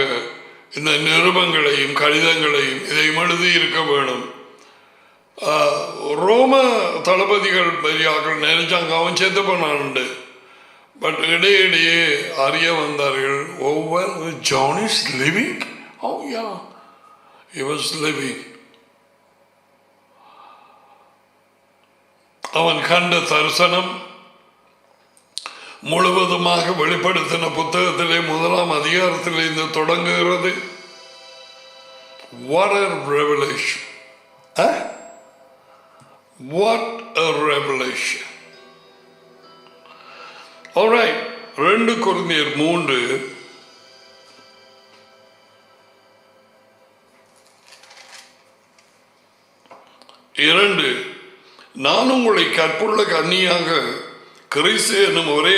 இந்த நிருபங்களையும் கடிதங்களையும் இதையும் எழுதி இருக்க வேணும். ரோம தளபதிகள் பெரியார்கள் நினைச்சாங்க அவன் செத்து போனான்ண்டு. பட் இடையிடையே அறிய வந்தார்கள், ஒவ்வொரு John is living. Oh yeah, he was living. அவன் கண்ட தரிசனம் முழுவதுமாக வெளிப்படுத்தின புத்தகத்திலே 1ஆம் அதிகாரத்திலே இருந்து தொடங்குகிறது. What a revelation! What a revelation! All right, 2 Corinthians 3:2. நான் உங்களை கற்புள்ள கன்னியாக கிறிஸ்து என்னும் ஒரே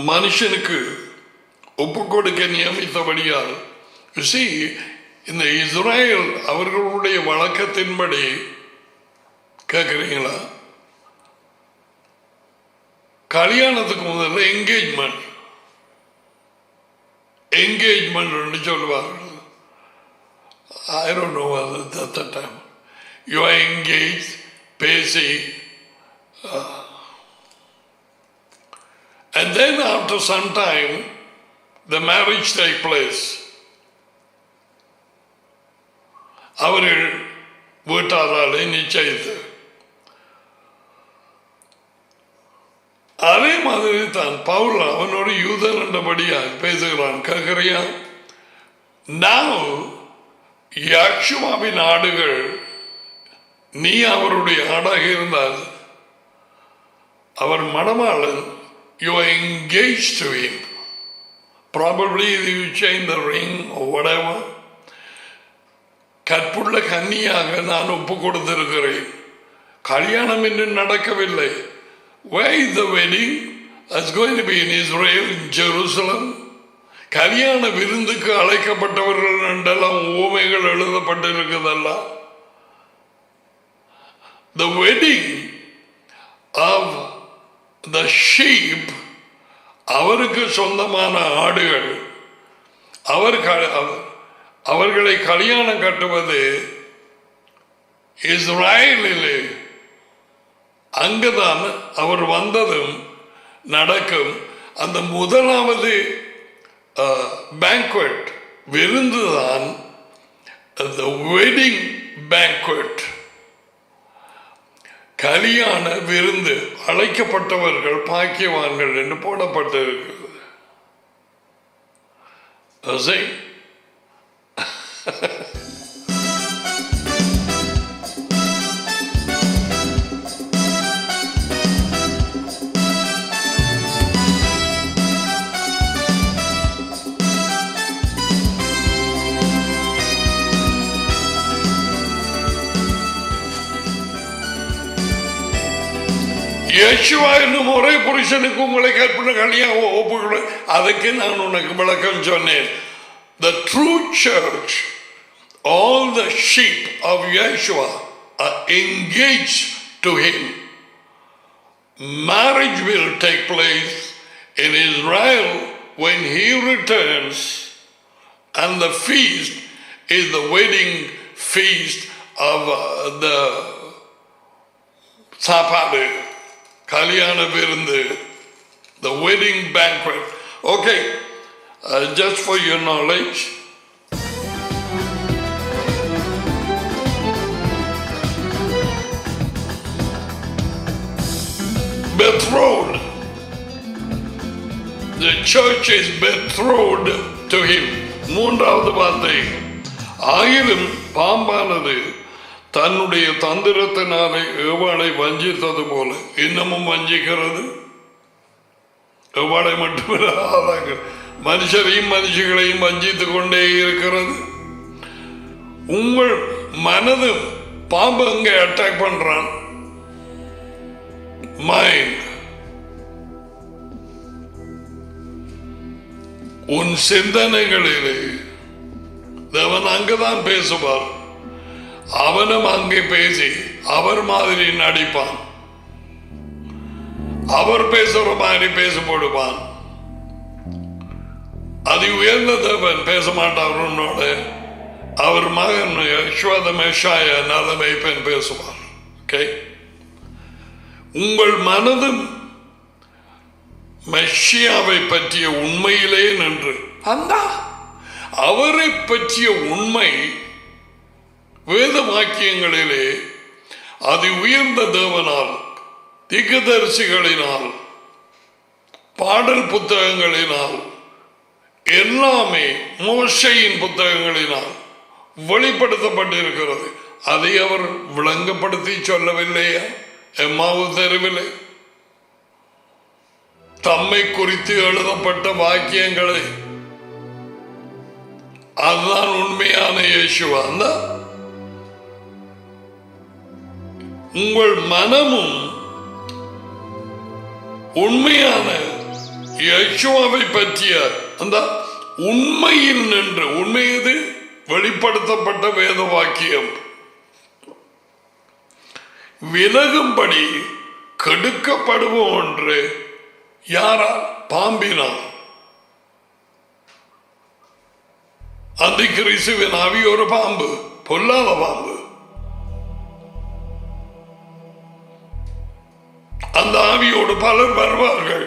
மனுஷனுக்கு ஒப்புக்கொடுக்க நியமித்தபடியால், இந்த இஸ்ரேல் அவர்களுடைய வழக்கத்தின்படி கேட்குறீங்களா, கல்யாணத்துக்கு முதல்ல என்கேஜ்மெண்ட் சொல்லுவார்கள். I don't know whether that's the time. You are engaged. பேசி and then after some time the marriage take place. அவர்கள் வீட்டாராலே நிச்சயித்து அதே மாதிரி தான் பவுல் அவனோட யூதன் என்றபடியா பேசுகிறான். கேட்கிறியா? Now யாக்ஷுவாவின் ஆடுகள் நீ அவருடைய ஆடாக இருந்தால் அவர் மணமாளன், you are engaged to him. Probably you change the ring or whatever. கற்புள்ள கன்னியாக நான் ஒப்பு கொடுத்திருக்கிறேன். கல்யாணம் இன்னும் நடக்கவில்லை. Where is the wedding? That's going to be in Israel, in Jerusalem. கல்யாண விருந்துக்கு அழைக்கப்பட்டவர்கள் என்றெல்லாம் ஓமைகள் எழுதப்பட்டிருக்குதல்ல. The wedding of the sheep, அவருக்கு சொந்தமான ஆடுகள், அவர்களை கல்யாணம் கட்டுவது இஸ்ராயலிலே. அங்குதான் அவர் வந்ததும் நடக்கும். அந்த முதலாவது பேங்க்வெட் விருந்துதான் the wedding banquet. கல்யாண விருந்து, அழைக்கப்பட்டவர்கள் பாக்கியவான்கள் என்று போடப்பட்டிருக்கிறது. இயேசுவா என்னும் ஒரே புருஷனுக்கு உங்களை கற்பனை கல்யாணம் ஒப்புக்கொள்ள, அதுக்கு நான் உனக்கு விளக்கம் சொன்னேன். The true church, all the sheep of Yeshua are engaged to him. Marriage will take place in Israel when he returns, and the feast is the wedding feast of the சாப்பாடு, கல்யாண விருந்து, the wedding banquet. Okay, just for your knowledge. Betrothed. The church is betrothed to him. மூன்றாவது வார்த்தை, ஆயிரம் பாம்பானது தன்னுடைய தந்திரத்தினாலே ஏவாளை வஞ்சித்தது போல இன்னமும் வஞ்சிக்கிறது. ஏவாளை மட்டுமல்ல, மனுஷரையும் மனுஷங்களையும் வஞ்சித்துக் கொண்டே இருக்கிறது. உங்கள் மனது பாம்பு அங்கே அட்டாக் பண்றான். மைண்ட், உன் சிந்தனைகளிலே தேவன் அங்குதான் பேசுவார். அவனும் அங்கே பேசி அவர் மாதிரி நடிப்பான். அவர் பேசுற மாதிரி பேச போடுவான். அது உயர்ந்த தேவன் பேச மாட்டார் உன்னோட. அவர் மகன் யெகோவா மெஷாயா நல்ல மேய்ப்பன் பேசுவார். ஓகே, உங்கள் மனதும் மெஷியாவை பற்றிய உண்மையிலே நின்று அந்த அவரை பற்றிய உண்மை வேத வாக்கியங்களிலே அது உயர்ந்த தேவனால், தீர்க்கதரிசிகளினால், பாடல் புத்தகங்களினால், எல்லாமே மோசையின் புத்தகங்களினால் வெளிப்படுத்தப்பட்டிருக்கிறது. அதை அவர் விளங்கப்படுத்தி சொல்லவில்லையா? எம்மாவு தெருவில்லை தம்மை குறித்து எழுதப்பட்ட வாக்கியங்களை, அதுதான் உண்மையான இயேசுவா. உங்கள் மனமும் உண்மையான இயேசுவை பற்றிய அந்த உண்மையில் நின்று, உண்மையது வெளிப்படுத்தப்பட்ட வேத வாக்கியம் விலகும்படி கெடுக்கப்படுவோம் என்று யாரால்? பாம்பினால். அந்த கிறிஸ்துவின் ஆவி ஒரு பாம்பு, பொல்லாத பாம்பு. அந்த ஆவியோடு பலர் வருவார்கள்.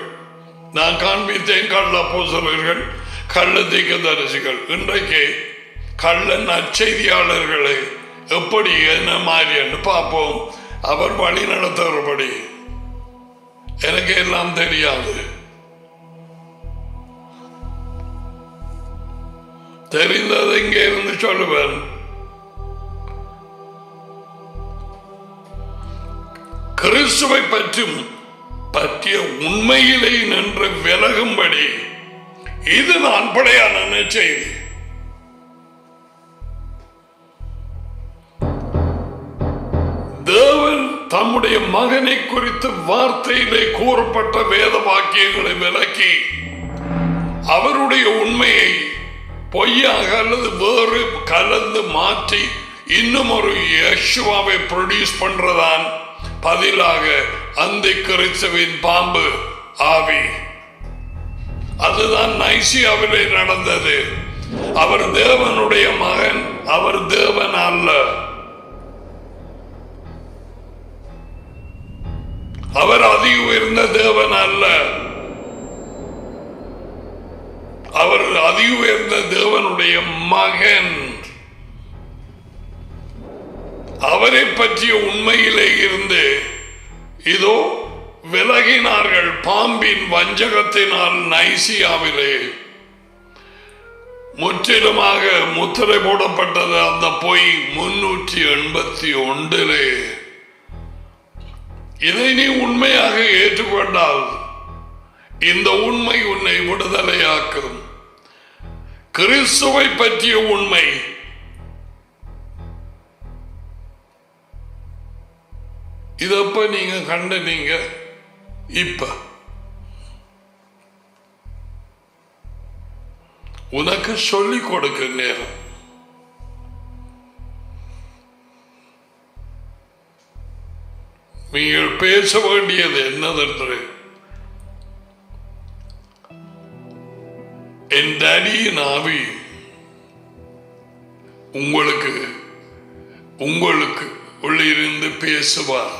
நான் காண்பித்தேன் கள்ள அப்போஸ்தலர்கள், கள்ள தீர்க்கதரிசிகள். இன்றைக்கு கள்ள நற்செய்தியாளர்களை எப்படி என்ன மாதிரி என்று பார்ப்போம். அவர் வழி நடத்துகிறபடி எனக்கு எல்லாம் தெரியாது, தெரிந்தது இங்கே இருந்து சொல்லுவேன். கிறிஸ்துவை பற்றிய உண்மையிலே நின்று விலகும்படி இது நான் படையான செய்தி. தேவன் தம்முடைய மகனை குறித்து வார்த்தையிலே கூறப்பட்ட வேத வாக்கியங்களை விலக்கி அவருடைய உண்மையை பொய்யாக அல்லது வேறு கலந்து மாற்றி இன்னும் ஒரு யேசுவாவை ப்ரொடியூஸ் பண்றதான் பதிலாக அந்த கிறிஸ்துவின் பாம்பு ஆவி. அதுதான் நைசியாவிலே நடந்தது. அவர் தேவனுடைய மகன், அவர் தேவன் அல்ல. அவர் அதி உயர்ந்த தேவன் அல்ல. அவர் அதி உயர்ந்த தேவனுடைய மகன். அவரை பற்றிய உண்மையிலே இருந்து இதோ விலகினார்கள். பாம்பின் வஞ்சகத்தினால் நைசியாவிலே முற்றிலுமாக முத்திரை போடப்பட்டது அந்த பொய் 381. இதை நீ உண்மையாக ஏற்றுக்கொண்டால் இந்த உண்மை உன்னை விடுதலையாக்கும். கிறிஸ்துவை பற்றிய உண்மை இதப்ப நீங்க கண்ட நீங்க இப்ப உனக்கு சொல்லிக் கொடுக்க நேரம். நீங்கள் பேச வேண்டியது என்னதென்று என் டேடியின் ஆவி உங்களுக்கு உள்ளிருந்து பேசுவார்.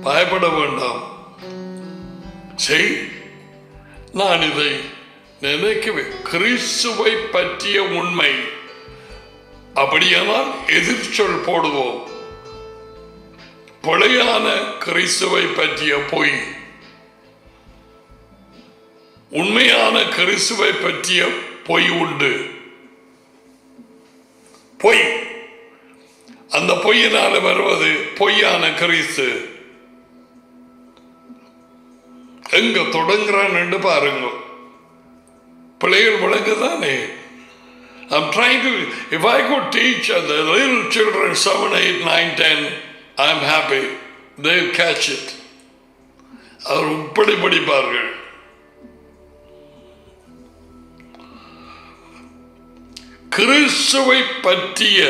பயப்பட வேண்டாம். செய். நான் இதை நினைக்கவே கிறிஸ்துவை பற்றிய உண்மை. அப்படியானால் எதிர்ச்சொல் போடுவோம். பிழையான கிறிஸ்துவை பற்றிய பொய், உண்மையான கிறிஸ்துவை பற்றிய பொய் உண்டு. பொய், அந்த பொய்யினால வருவது பொய்யான கிறிஸ்து. எங்க தொடங்குறான் என்று பாருங்க. பிள்ளைகள் விளங்குதானே? I'm trying to, if I could teach the little children 7, 8, 9, 10, I'm happy. They'll catch it. அவர் இப்படி படிப்பார்கள். கிறிஸ்துவை பற்றிய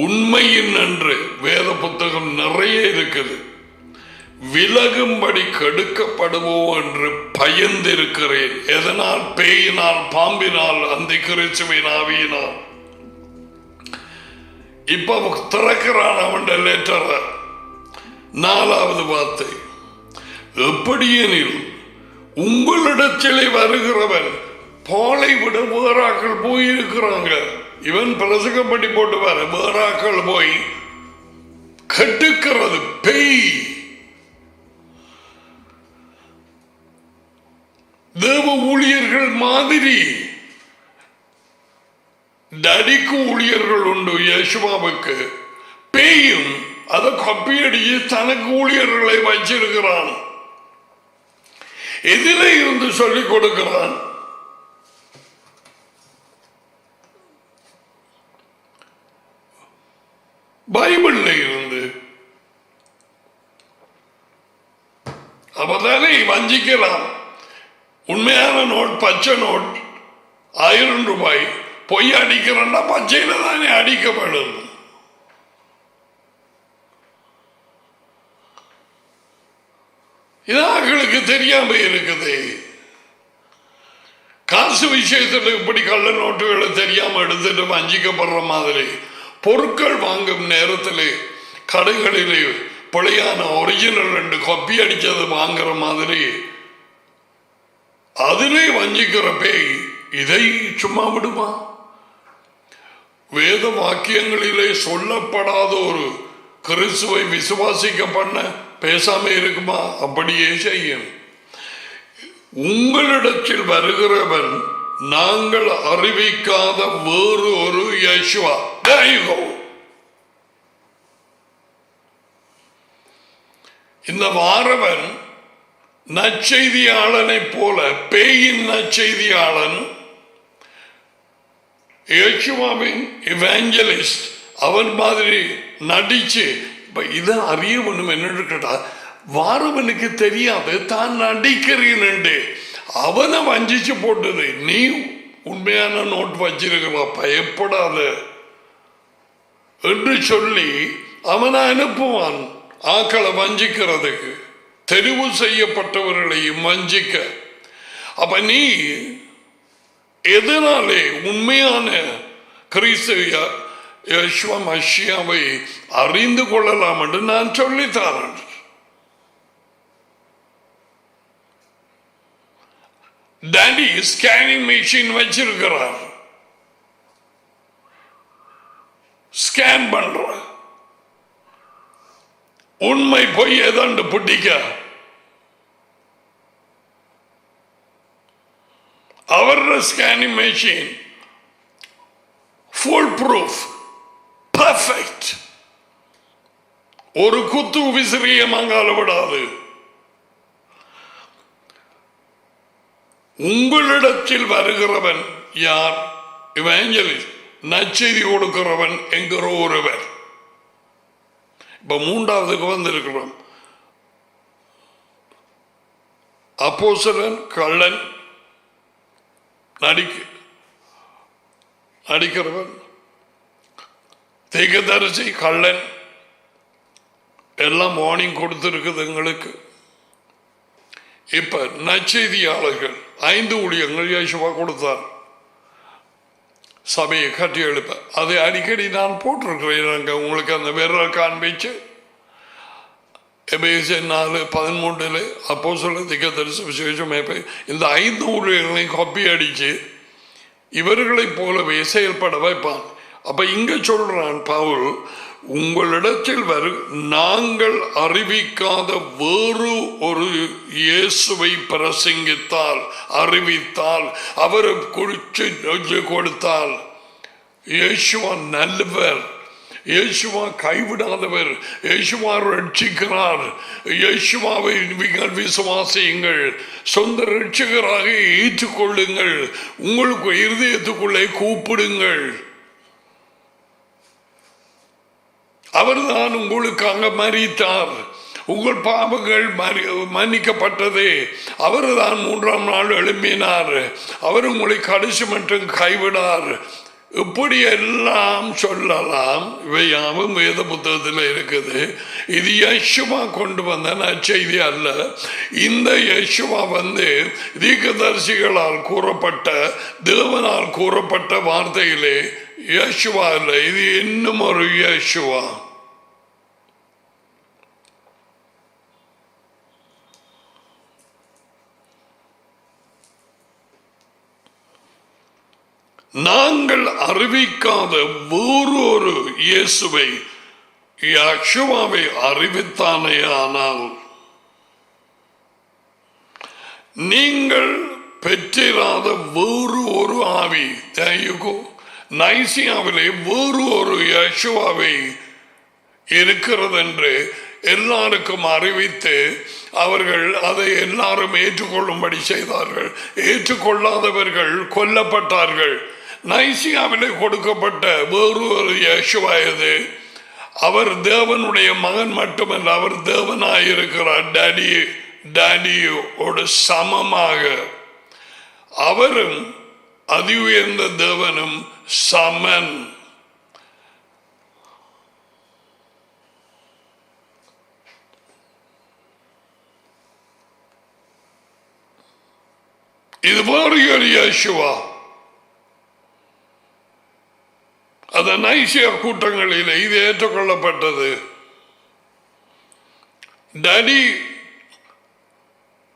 உண்மையின் என்று வேத புத்தகம் நிறைய இருக்குது. விலகும்படி கெடுக்கப்படுவோம் என்று பயந்திருக்கிறேன். எதனால்? பேயினால், பாம்பினால், அந்த கிறிஸ்துவின் ஆவியினால். இப்ப திறக்கிறான் அவன் லெட்டர். 4வது வார்த்தை, எப்படியெனில் உங்களிடத்திலே வருகிறவன் பாலை விட வேறாக்கள் போயிருக்கிறாங்க. இவன் பிரசங்கம் பண்ணி போட்டு வர வேறாக்கள் போய் கட்டுக்கிறது பேய். தேவ ஊழியர்கள் மாதிரி டடிக்கு ஊழியர்கள் உண்டு. யேசுவாவுக்கு பேயும் அதை கப்பியடிச்சு தனக்கு ஊழியர்களை வச்சிருக்கிறான். எதிலே இருந்து சொல்லிக் கொடுக்கிறான்? பைபிள்ல இருந்து. அப்பதானே வஞ்சிக்கலாம். உண்மையான நோட், பச்சை நோட் 1000 ரூபாய் பொய் அடிக்கிறன்னா பச்சையில தானே அடிக்கப்படும். இது அவர்களுக்கு தெரியாம இருக்குது. காசு விஷயத்துல இப்படி கள்ள நோட்டுகளை தெரியாம எடுத்துட்டு வஞ்சிக்கப்படுற மாதிரி பொருட்கள் வாங்கும் நேரத்திலே கடைகளிலே பிழையான ஒரிஜினல் 2 காப்பி அடிச்சது வாங்குற மாதிரி அதிலே வஞ்சிக்கிற பேய் இதை சும்மா விடுமா? வேத வாக்கியங்களிலே சொல்லப்படாத ஒரு கிறிஸ்துவை விசுவாசிக்க பண்ண பேசாம இருக்குமா? அப்படியே செய்யும். உங்களிடத்தில் வருகிறவன் நாங்கள் அறிவிக்காத வேறு ஒரு யேசுவா. இந்த வாரவன் நற்செய்தியாளனை போல பேயின் நற்செய்தியாளன் யேசுவாவின் இவாஞ்சலிஸ்ட் அவன் மாதிரி நடிச்சு இதை அறிய வேணும் என்னன்னு கேட்டா வாரவனுக்கு தெரியாது தான் நடிக்கிறேன் அவனை வஞ்சிச்சு போட்டது. நீ உண்மையான நோட் வச்சிருக்கிறா பயப்படாத என்று சொல்லி அவனை அனுப்புவான் ஆக்களை வஞ்சிக்கிறதுக்கு, தெரிவு செய்யப்பட்டவர்களையும் வஞ்சிக்க. அப்ப நீ எதனாலே உண்மையான கிறிஸ்து யேசுவ மசியாவை அறிந்து கொள்ளலாம் என்று நான் சொல்லித்தரேன். டாடி ஸ்கேனிங் மெஷின் வச்சிருக்கிறார், ஸ்கேன் பண்ற உண்மை பொய் எதாண்டு பிடிக்க அவர scanning machine full proof perfect. ஒரு குத்து விசிறிய மங்கால விடாது. உங்களிடத்தில் வருகிறவன் யார்? இவாஞ்சலிஸ்ட், நற்செய்தி கொடுக்கிறவன் என்கிற ஒருவர். இப்ப 3வதுக்கு வந்திருக்கிறோம். அப்போஸ்தலன் கள்ளன், நடிக்கிறவன், தீர்க்கதரிசி கள்ளன், எல்லாம் வார்னிங் கொடுத்திருக்குது எங்களுக்கு. இப்ப நற்செய்தியாளர்கள் 5 ஊழியங்கள் இயேசுவா கொடுத்தார் சபையை கட்டி எழுப்ப. அதை அடிக்கடி நான் போட்டிருக்கிறேன் உங்களுக்கு அந்த விரல் காண்பிச்சு. எபேசியர் 4:13 அப்போஸ்தலர் தீர்க்கதரிசி விசேஷம் இந்த 5 ஊழியர்களையும் காப்பி அடிச்சு இவர்களைப் போலவே செயல்பட வைப்பான். அப்ப இங்க சொல்றான் பவுல், உங்களிடத்தில் நாங்கள் அறிவிக்காத வேறு ஒரு இயேசுவை பிரசங்கித்தால், அறிவித்தால், அவரை குறித்து கொடுத்தால், இயேசுவா நல்லவர், இயேசுவா கைவிடாதவர், இயேசுவா ரட்சிக்கிறார், இயேசுவாவை நீங்கள் விசுவாசியுங்கள், சொந்த ரட்சிகராக ஏற்றுக்கொள்ளுங்கள், உங்களுக்கு இருதயத்துக்குள்ளே கூப்பிடுங்கள், அவர்தான் உங்களுக்காக மரித்தார், உங்கள் பாவங்கள் மன்னிக்கப்பட்டது, அவர்தான் 3ஆம் நாள் எழுப்பினார், அவர் உங்களை கடைசி மட்டும் கைவிடார். இப்படி எல்லாம் சொல்லலாம். இவையாவும் வேத புத்தகத்தில் இருக்குது. இது யேசுவா கொண்டு வந்த நற்செய்தி அல்ல. இந்த யேசுவா தீர்க்கதரிசிகளால் கூறப்பட்ட, தேவனால் கூறப்பட்ட வார்த்தையிலே யேசுவா அல்ல. இது இன்னும் ஒரு யேசுவா. நாங்கள் அறிவிக்காத வேறு ஒரு இயேசுவை யேசுவாவை அறிவித்தானே. ஆனால் நீங்கள் பெற்றிராத வேறு ஒரு ஆவி, நைசியாவிலே வேறு ஒரு யேசுவாவை இருக்கிறது என்று எல்லாருக்கும் அறிவித்து அவர்கள் அதை எல்லாரும் ஏற்றுக்கொள்ளும்படி செய்தார்கள். ஏற்றுக்கொள்ளாதவர்கள் கொல்லப்பட்டார்கள். நைசியாவிலே கொடுக்கப்பட்ட வேறு ஒரு யேசுவா இது. அவர் தேவனுடைய மகன் மட்டுமல்ல, அவர் தேவனாயிருக்கிறார். டாடியோடு சமமாக அவரும் அதி உயர்ந்த தேவனும் சமன். இது வேறு ஒரு யேசுவா. அந்த நைசியா கூட்டங்களில் இது ஏற்றுக்கொள்ளப்பட்டது. டாடி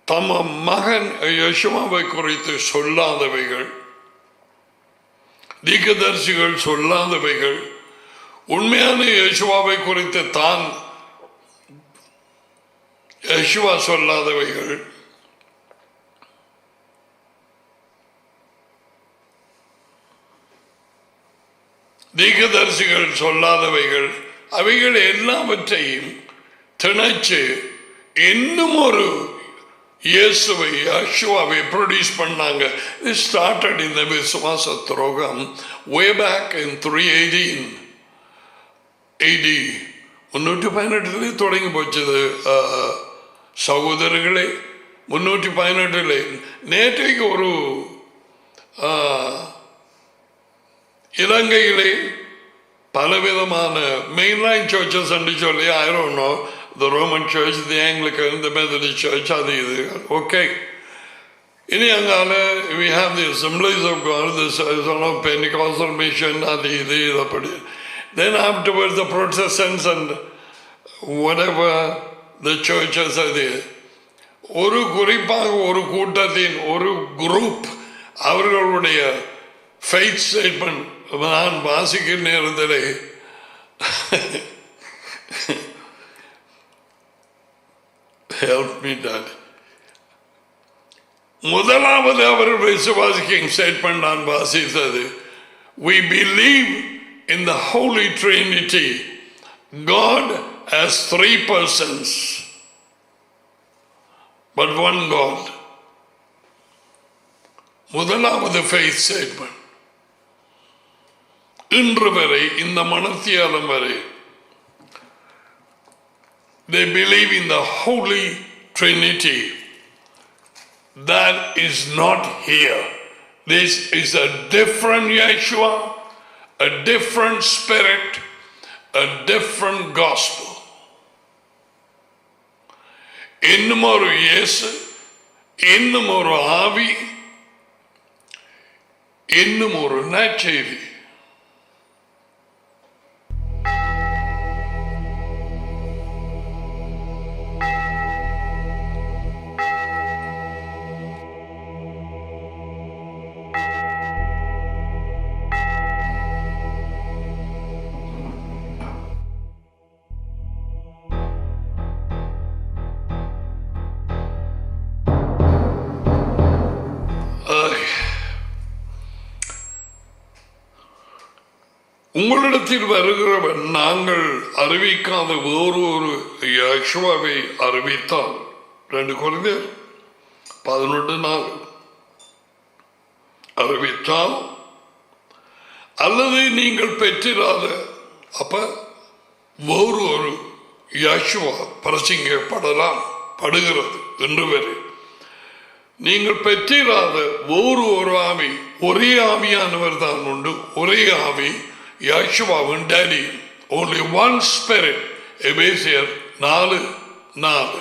தம் மகன் யெஷுவாவை குறித்து சொல்லாதவைகள், தீர்க்கதரிசிகள் சொல்லாதவைகள், உண்மையான யெஷுவாவை குறித்து தான் யெஷுவா சொல்லாதவைகள், தீர்க்கதரிசிகள் சொல்லாதவைகள், அவைகள் எல்லாவற்றையும் திணைச்சு இன்னும் ஒரு இயேசுவை யெஷுவாவை ப்ரொடியூஸ் பண்ணாங்க. It started in the விசுவாச துரோகம் way back in 318 AD. 318 தொடங்கி போச்சது சகோதரர்களே. 318 நேற்றைக்கு ஒரு இலங்கையிலே பலவிதமான மெயின்லைன் சர்ச்சஸ் என்று சொல்லி I don't know, the Roman Church, the Anglican, the Methodist Church, அது இது ஓகே. இனி அங்கால we have the Assemblies of God, the Pentecostal mission, அது இது அப்படி. Then afterwards the Protestants and whatever the churches அது. ஒரு குறிப்பாக ஒரு கூட்டத்தின் ஒரு குரூப் அவர்களுடைய faith statement நான் வாசிக்கிற நேரத்திலே help me dad. முதலாவது அவர்கள் விசுவாசிக்கும் ஸ்டேட்மெண்ட் நான் வாசித்தது, we believe in the Holy Trinity. God has 3 persons but one God. முதலாவது faith statement. இன்று வரை இந்த மனத்தியாலம் வரை they believe in the Holy Trinity. That is not here. This is a different Yeshua, a different spirit, a different gospel. இன்னும் ஒரு இயேசு, இன்னும் ஒரு ஆவி, இன்னும் ஒரு நற்செய்தி. உங்களிடத்தில் வருகிறவன் நாங்கள் அறிவிக்காத வேறு ஒரு யெஷுவாவை அறிவித்தால், 2 கொரிந்தியர் 11:4 அறிவித்தால், அல்லது நீங்கள் பெற்றிராத அப்ப வேறு ஒரு யெஷுவா பிரசங்கிக்கப்படலாம் படுகிறது என்று வரை நீங்கள் பெற்றிராத வேறு ஒரு ஆவி, ஒரே ஆவியானவர் தான் உண்டு, ஒரே ஆவி யெஷுவாவின் டாடி, only one spirit. எபேசியர் 4:4.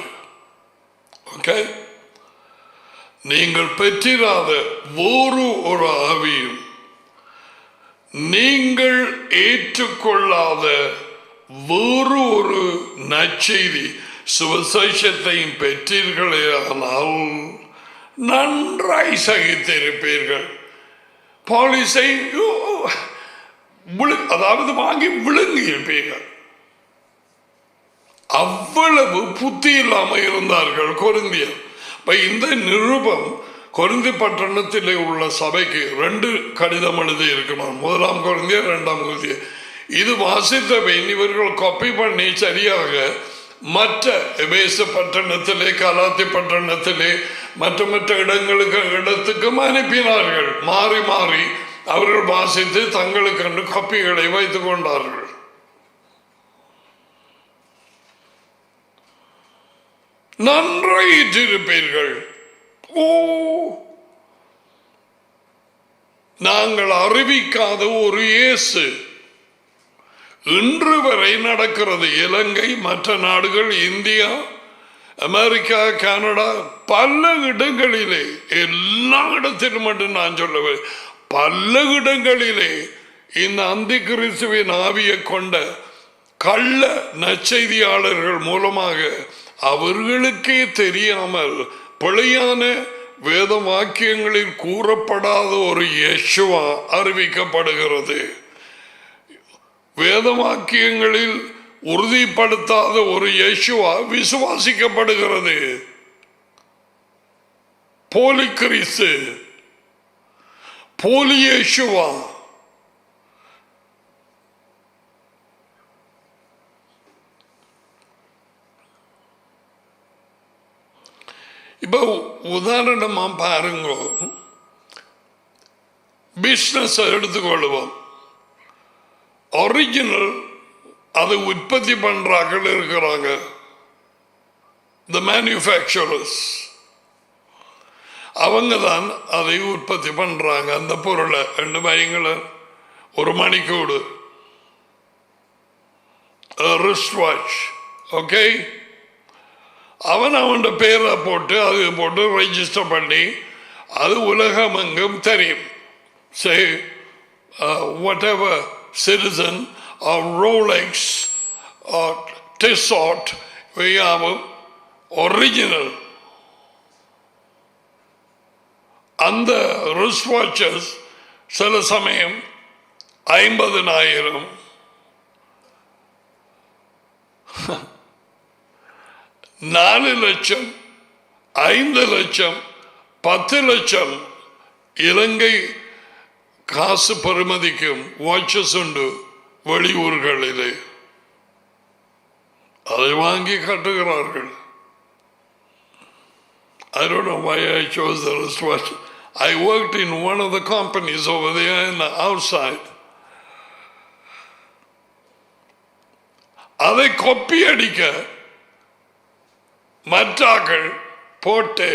ஓகே, நீங்கள் பெற்றிராத வேறு ஒரு ஆவியும் நீங்கள் ஏற்றுக்கொள்ளாத வேறு ஒரு நற்செய்தி சுவிசேஷத்தையும் பெற்றீர்களே ஆனால் நன்றாய் சகித்திருப்பீர்கள். பாலிசை அதாவது வாங்கி விழுங்கி இருப்பீர்கள். அவ்வளவு புத்தி இல்லாமல் இருந்தார்கள் கொரிந்தியர். இந்த நிருபம் கொரிந்தி பட்டணத்திலே உள்ள சபைக்கு 2 கடிதம் எழுதி இருக்கிறார். 1 கொரிந்தியர், 2 கொரிந்தியர். இது வாசித்தபின் இவர்கள் காப்பி பண்ணி சரியாக மற்ற எபேசு பட்டணத்திலே, கலாத்தி பட்டணத்திலே, மற்ற இடத்துக்கும் அனுப்பினார்கள். மாறி மாறி அவர்கள் வாசித்து தங்களுக்கு காப்பிகளை வைத்துக் கொண்டார்கள். நன்றாயிற்றிருப்பீர்கள். நாங்கள் அறிவிக்காத ஒரு இயேசு இன்று வரை நடக்கிறது. இலங்கை, மற்ற நாடுகள், இந்தியா, அமெரிக்கா, கனடா, பல இடங்களிலே, எல்லா இடத்திலும் மட்டும் நான் சொல்லவே, பல இடங்களிலே இந்த அந்தி கிறிஸ்துவின் ஆவியை கொண்ட கள்ள நற்செய்தியாளர்கள் மூலமாக அவர்களுக்கே தெரியாமல் பிழையான வேத வாக்கியங்களில் கூறப்படாத ஒரு யேசுவா அறிவிக்கப்படுகிறது. வேத வாக்கியங்களில் உறுதிப்படுத்தாத ஒரு யேசுவா விசுவாசிக்கப்படுகிறது. போலி கிறிஸ்து, போலி யேசுவா. இப்போ உதாரணமா பாருங்க, பிசினஸ் எடுத்துக்கொள்வோம். ஒரிஜினல் அதை உற்பத்தி பண்றார்கள் இருக்கிறாங்க, the manufacturers. அவங்க தான் அதை உற்பத்தி பண்றாங்க. அந்த பொருளை 2 பையங்களை ஒரு மணிக்கூடு ரிஸ்ட் வாட்ச், ஓகே, அவன் பேரை போட்டு அது போட்டு ரெஜிஸ்டர் பண்ணி அது உலகமெங்கும் தெரியும். Say whatever citizen or Rolex or Tissot, we have original. அந்த ரிஸ்ட் வாட்சஸ் சில சமயம் 50,000, 4 லட்சம், 5 லட்சம், 10 லட்சம் இலங்கை காசு பெறுமதிக்கும் வாட்சஸ் உண்டு வெளியூர்களிலே. அதை வாங்கி கட்டுகிறார்கள். I don't know why I chose the wristwatch. I worked in one of the companies over there in the outside. அதை கொப்பி அடிக்க மற்றாக்கள் போட்டு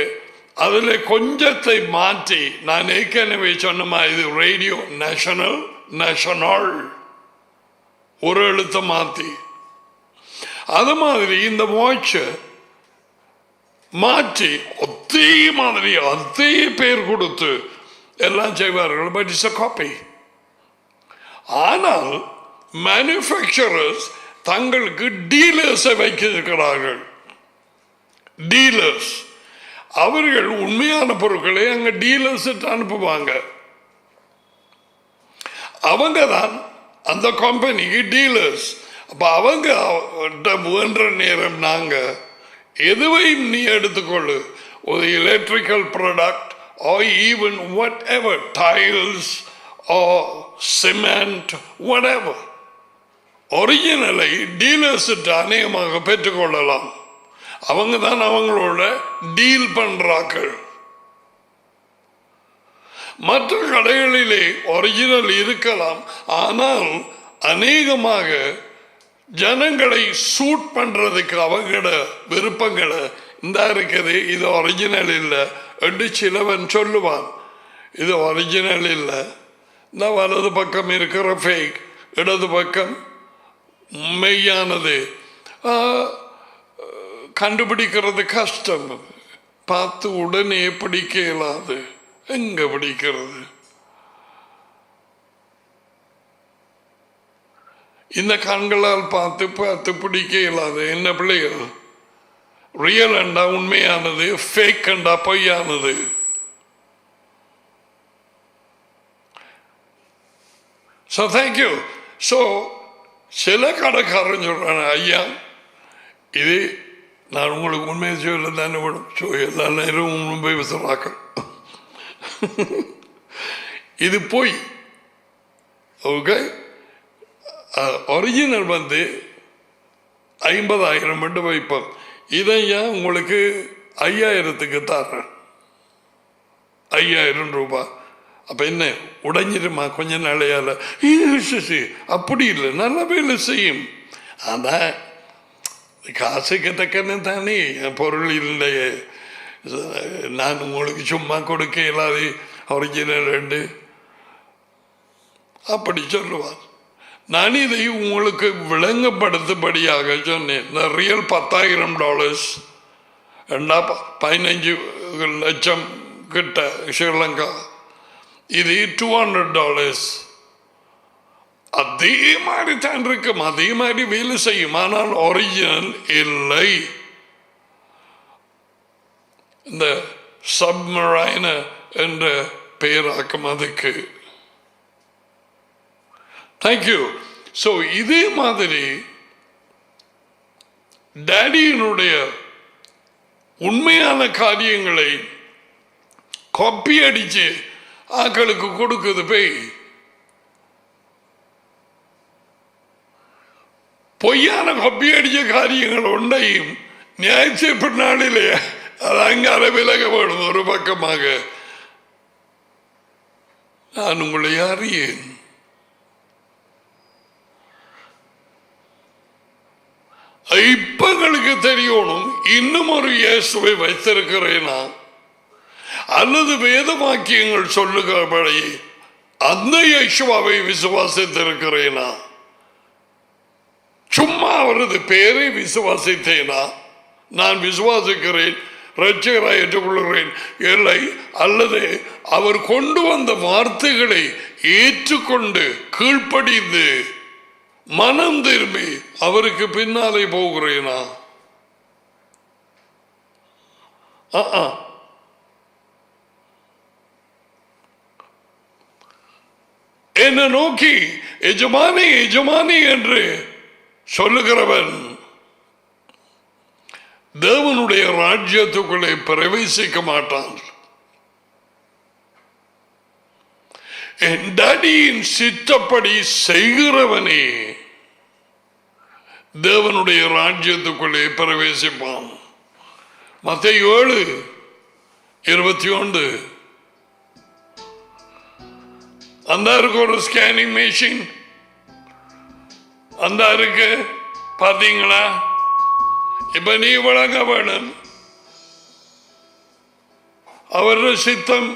அதில் கொஞ்சத்தை மாற்றி, நான் ஏற்கனவே சொன்னமா இது ரேடியோ நேஷனல் ஒரு எழுத்த மாற்றி, அது மாதிரி இந்த வாட்சை மாற்றி ஒத்தே மாதிரி அதே பேர் கொடுத்து எல்லாம் செய்வார்கள். But it's a copy. ஆனால் மேனுஃபேக்சரர்ஸ் தங்களுக்கு டீலர்ஸை வைக்கிறார்கள். டீலர்ஸ் அவர்கள் உண்மையான பொருட்களை அங்க டீலர்ஸ் அனுப்புவாங்க. அவங்க தான் அந்த கம்பெனிக்கு டீலர்ஸ். அப்ப அவங்க வேண்ட நேரம் நாங்க எதுவையும் நீ எடுத்துக்கொள்ளு, ஒரு electrical product or even whatever, tiles or cement, whatever, ஒரிஜினலை டீலர்ஸ் அநேகமாக பெற்றுக்கொள்ளலாம். அவங்க தான் அவங்களோட டீல் பண்றார்கள். மற்ற கடைகளிலே ஒரிஜினல் இருக்கலாம், ஆனால் அநேகமாக ஜனங்களை சூட் பண்றதுக்கு அவங்களோட விருப்பங்களை இந்த இருக்குது, இது ஒரிஜினல் இல்லை என்று சிலவன் சொல்லுவான். இது ஒரிஜினல் இல்லை, இந்த வலது பக்கம் இருக்கிற ஃபேக், இடது பக்கம் மெய்யானது. கண்டுபிடிக்கிறது கஷ்டம், பார்த்து உடனே பிடிக்க இயலாது. எங்க பிடிக்கிறது? இந்த கண்களால் பார்த்து பார்த்து பிடிக்க இயலாது. என்ன பிள்ளைகள், ரியல் அண்டா உண்மையானது, ஃபேக் அண்டா பொய்யானது. So thank you. So சில கடைக்காரன் சொல்றாங்க, ஐயா இது நான் உங்களுக்கு உண்மையை சொல்ல தானே விடும், எல்லா நேரம் உண்மை விசுறாக்கள், இது போய் ஓகே. ஒரிஜினல் 50,000 மட்டும் வைப்போம், இதையா உங்களுக்கு 5,000க்கு தர்றேன், 5,000 ரூபாய். அப்ப என்ன உடைஞ்சிருமா கொஞ்ச நாளையால? அப்படி இல்லை, நல்ல வேலை செய்யும். அதான் காசுக்கு தக்கன்னு தானே பொருள் இல்லையே, நான் உங்களுக்கு சும்மா கொடுக்க இல்லாது ஒரிஜினல் 2 அப்படி சொல்லுவார். நான் இதை உங்களுக்கு விளங்கப்படுத்தும்படியாக சொன்னேன். இந்த ரியல் $10,000 15 லட்சம் கிட்ட ஸ்ரீலங்கா, இது $200. அதே மாதிரி தான் இருக்கும், அதே மாதிரி வேலை செய்யும், ஆனால் ஒரிஜினல் இல்லை. இந்த சப்மரைன என்ற பெயராக்கம் அதுக்கு. தேங்க்யூ. ஸோ இதே மாதிரி டேடியினுடைய உண்மையான காரியங்களை காப்பி அடிச்சு ஆக்களுக்கு கொடுக்குது பேய். பொய்யான காப்பி அடிச்ச காரியங்கள் ஒன்றையும் நியாயத்தீர்ப்பு நாளிலே அது அங்கால விலக வேணும். ஒரு பக்கமாக நான் உங்களை அறியேன், இப்ப எங்களுக்கு தெரியணும் இன்னும் ஒரு இயேசுவை வைத்திருக்கிறேனா அல்லது வேத வாக்கியங்கள் சொல்லுகிறபடி அந்த இயேசுவை விசுவாசித்திருக்கிறேனா, சும்மா அவரது பெயரை விசுவாசித்தேனா, நான் விசுவாசிக்கிறேன் இரட்சகராய் ஏற்றுக்கொள்கிறேன் இல்லை, அல்லது அவர் கொண்டு வந்த வார்த்தைகளை ஏற்றுக்கொண்டு கீழ்ப்படிந்து மனம் திரும்பி அவருக்கு பின்னாலே போகிறேனா? என்ன நோக்கி எஜமானி எஜமானி என்று சொல்லுகிறவன் தேவனுடைய ராஜ்யத்துக்குள்ளே பிரவேசிக்க மாட்டான். என் டாடியின் சித்தப்படி செய்கிறவனே தேவனுடைய ராஜ்யத்துக்குள்ளே பிரவேசிப்பான். மத்தேயு 7:21. அந்த இருக்கு ஒரு ஸ்கேனிங் மெஷின், அந்த இருக்கு பார்த்தீங்களா? இப்ப நீ வழங்க வேணும் அவருடைய சித்தம்,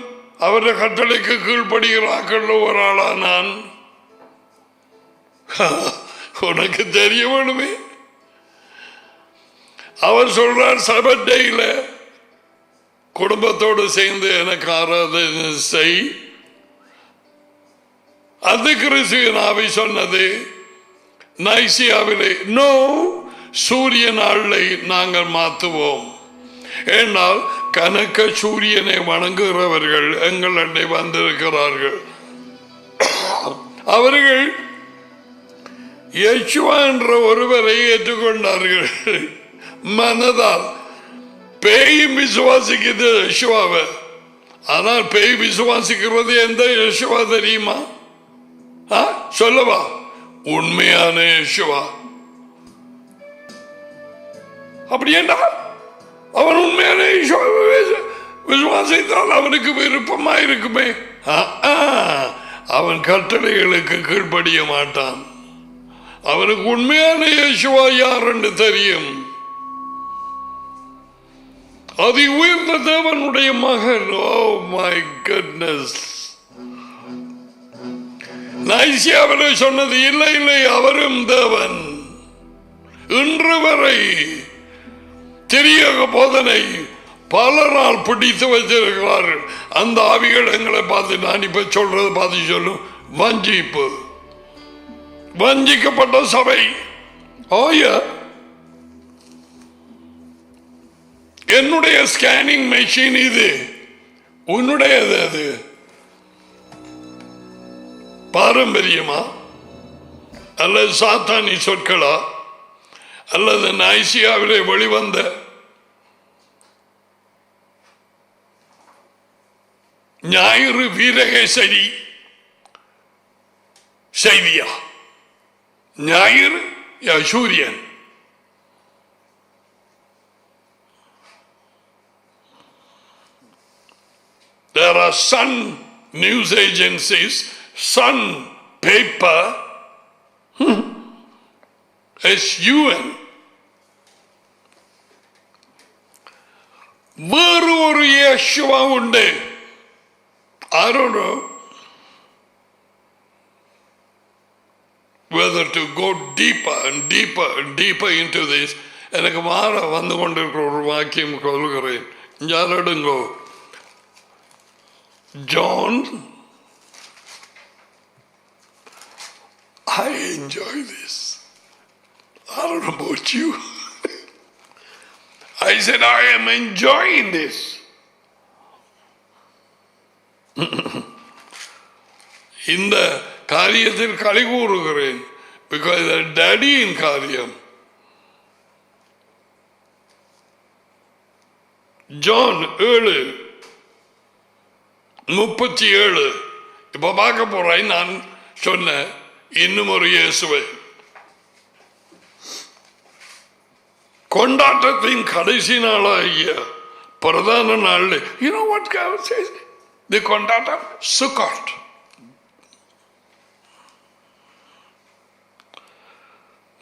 அவருடைய கட்டளைக்கு கீழ்படுகிறார்கள் ஒரு ஆளா நான். உனக்கு தெரிய வேணுமே. அவர் சொல்றார் சபட்டையில குடும்பத்தோடு சேர்ந்து எனக்கு ஆராதனை செய். அது கிறிஸ்துவின் ஆவி சொன்னது. நைசியாவிலே நோ, சூரிய நாளை நாங்கள் மாற்றுவோம். ஏனால் கனக்க சூரியனை வணங்குகிறவர்கள் எங்களிடை வந்திருக்கிறார்கள். அவர்கள் யேசுவா என்ற ஒருவரை ஏற்றுக்கொண்டார்கள் மனதால். பேயும் விசுவாசிக்கிறது யேசுவாவை. ஆனால் பேய் விசுவாசிக்கிறது எந்த யேசுவா தெரியுமா? சொல்லவா? உண்மையான யேசுவா. அப்படி என்றால் அவன் உண்மையான விசுவாசித்தால் அவனுக்கு விருப்பமா இருக்குமே. அவன் கட்டளைகளுக்கு கீழ்ப்படிய மாட்டான். அவனுக்கு உண்மையான இயேசுவா யார் என்று தெரியும். அது உயர்ந்த தேவனுடைய மகன். Oh my goodness. நைசியாவிலே சொன்னது இல்லை இல்லை, அவரும் தேவன். இன்று வரை தெரியக போதனை பலரால் பிடித்து வச்சிருக்கிறார்கள். அந்த ஆவிகள் எங்களை பார்த்து, நான் இப்ப சொல்றது பார்த்து சொல்லும், வஞ்சிப்பு, வஞ்சிக்கப்பட்ட சபை. என்னுடைய ஸ்கேனிங் மெஷின் இது, உன்னுடையது. அது பாரம்பரியமா அல்லது சாத்தானி சொற்களா அல்லது நைசியாவிலே வெளிவந்த ஞாயிறு வீரகேசரி செய்தியா? ஞாயிறு சூரியன். There are Sun news agencies, Sun paper, SUN. வேறு ஒரு இயேசுவா உண்டு. I don't know whether to go deeper and deeper and deeper into this. எனக்கு மாற வந்து கொண்டிருக்கிற ஒரு வாக்கியம் சொல்கிறேன், யாரிடுங்கோ. John, I enjoy this. I don't know about you. I I said, I am enjoying this. இந்த காரியத்தில் களி கூறுகிறேன். Because டேடியின் காரியம். ஜான் 7:37. இப்ப பார்க்க போறேன். நான் சொன்ன இன்னும் ஒரு இயேசுவை. கொண்டாட்டத்தின் கடைசி நாளாகிய பிரதான நாள். You know what God says? The கொண்டாட்டம் சுக்காட்.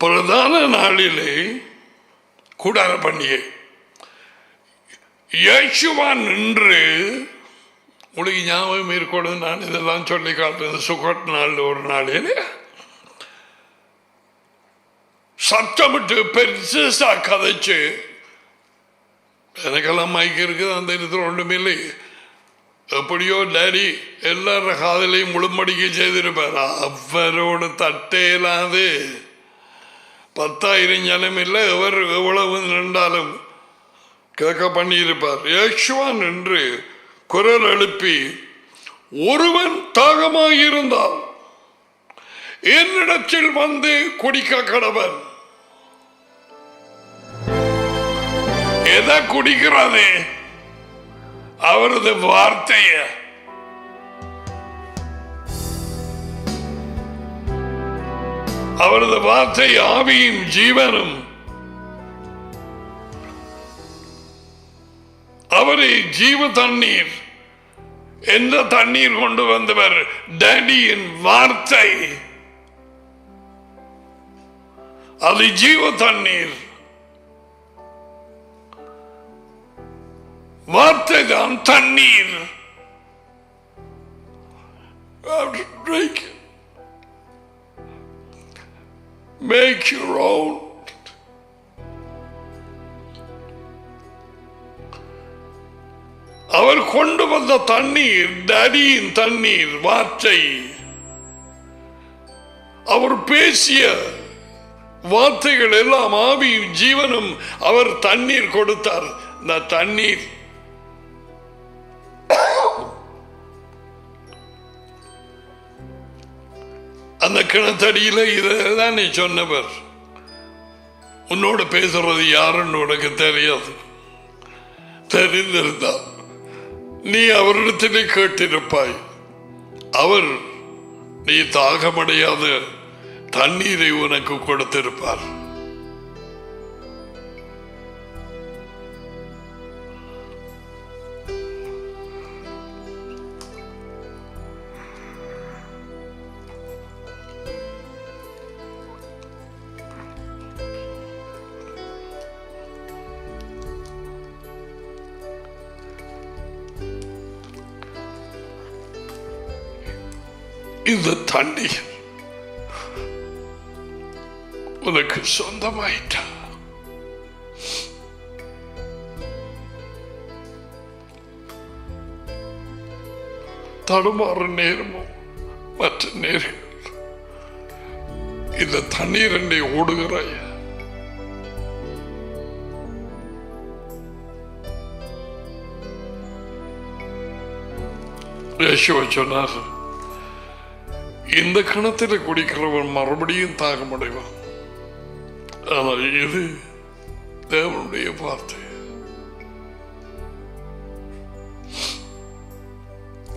பிரதான நாளிலே கூடார பண்டிகை. இயேசுவா நின்று உங்களுக்கு ஞாபகம் இருக்கணும். நான் இதெல்லாம் சொல்லி காட்டுறது சுக்காட் நாள் ஒரு நாளிலே சத்தமிட்டு பெருசா கதைச்சு, எனக்கெல்லாம் மைக்கு இருக்குது, அந்த இடத்துல ஒன்றுமே இல்லை. எப்படியோ டேடி எல்லார காதலையும் முழுமடிக்க செய்திருப்பார். அவரோட தட்டையிலாது 10,000 ஜனம் இல்லை, எவர் எவ்வளவு நின்றாலும் கேட்க பண்ணியிருப்பார். யேசுவா நின்று குரல் எழுப்பி, ஒருவன் தாகமாயிருந்தால் என்னிடத்தில் வந்து குடிக்க கடவன். எதை குடிக்கிறது? அவரது வார்த்தைய. அவரது வார்த்தை ஆவியும் ஜீவனும். அவரை ஜீவ தண்ணீர். எந்த தண்ணீர் கொண்டு வந்தவர்? டேடியின் வார்த்தை. அது ஜீவ தண்ணீர். வார்த்தை தான் தண்ணீர். Drink it. Make your own. அவர் கொண்டு வந்த தண்ணீர் டேடியின் தண்ணீர், வார்த்தை. அவர் பேசிய வார்த்தைகள் எல்லாம் ஆவியும் ஜீவனும். அவர் தண்ணீர் கொடுத்தார். இந்த தண்ணீர் அந்த கிணத்தடியில இதான் நீ சொன்னவர். உன்னோட பேசுறது யாருன்னு உனக்கு தெரியாது. தெரிந்திருந்தால் நீ அவரிடத்திலே கேட்டிருப்பாய். அவர் நீ தாகமடையாத தண்ணீரை உனக்கு கொடுத்திருப்பார். இந்த தண்ணீர் உனக்கு சொந்தமாயிட்டா. தடுமாறு நேரமும் மற்ற நேரங்கள் இந்த தண்ணீர் என்னை ஓடுகிறாய். யேசுவா சொன்னார், இந்த கிணத்தில் குடிக்கிறவன் மறுபடியும் தாகமடைவான். ஆனால் இது தேவனுடைய வார்த்தை.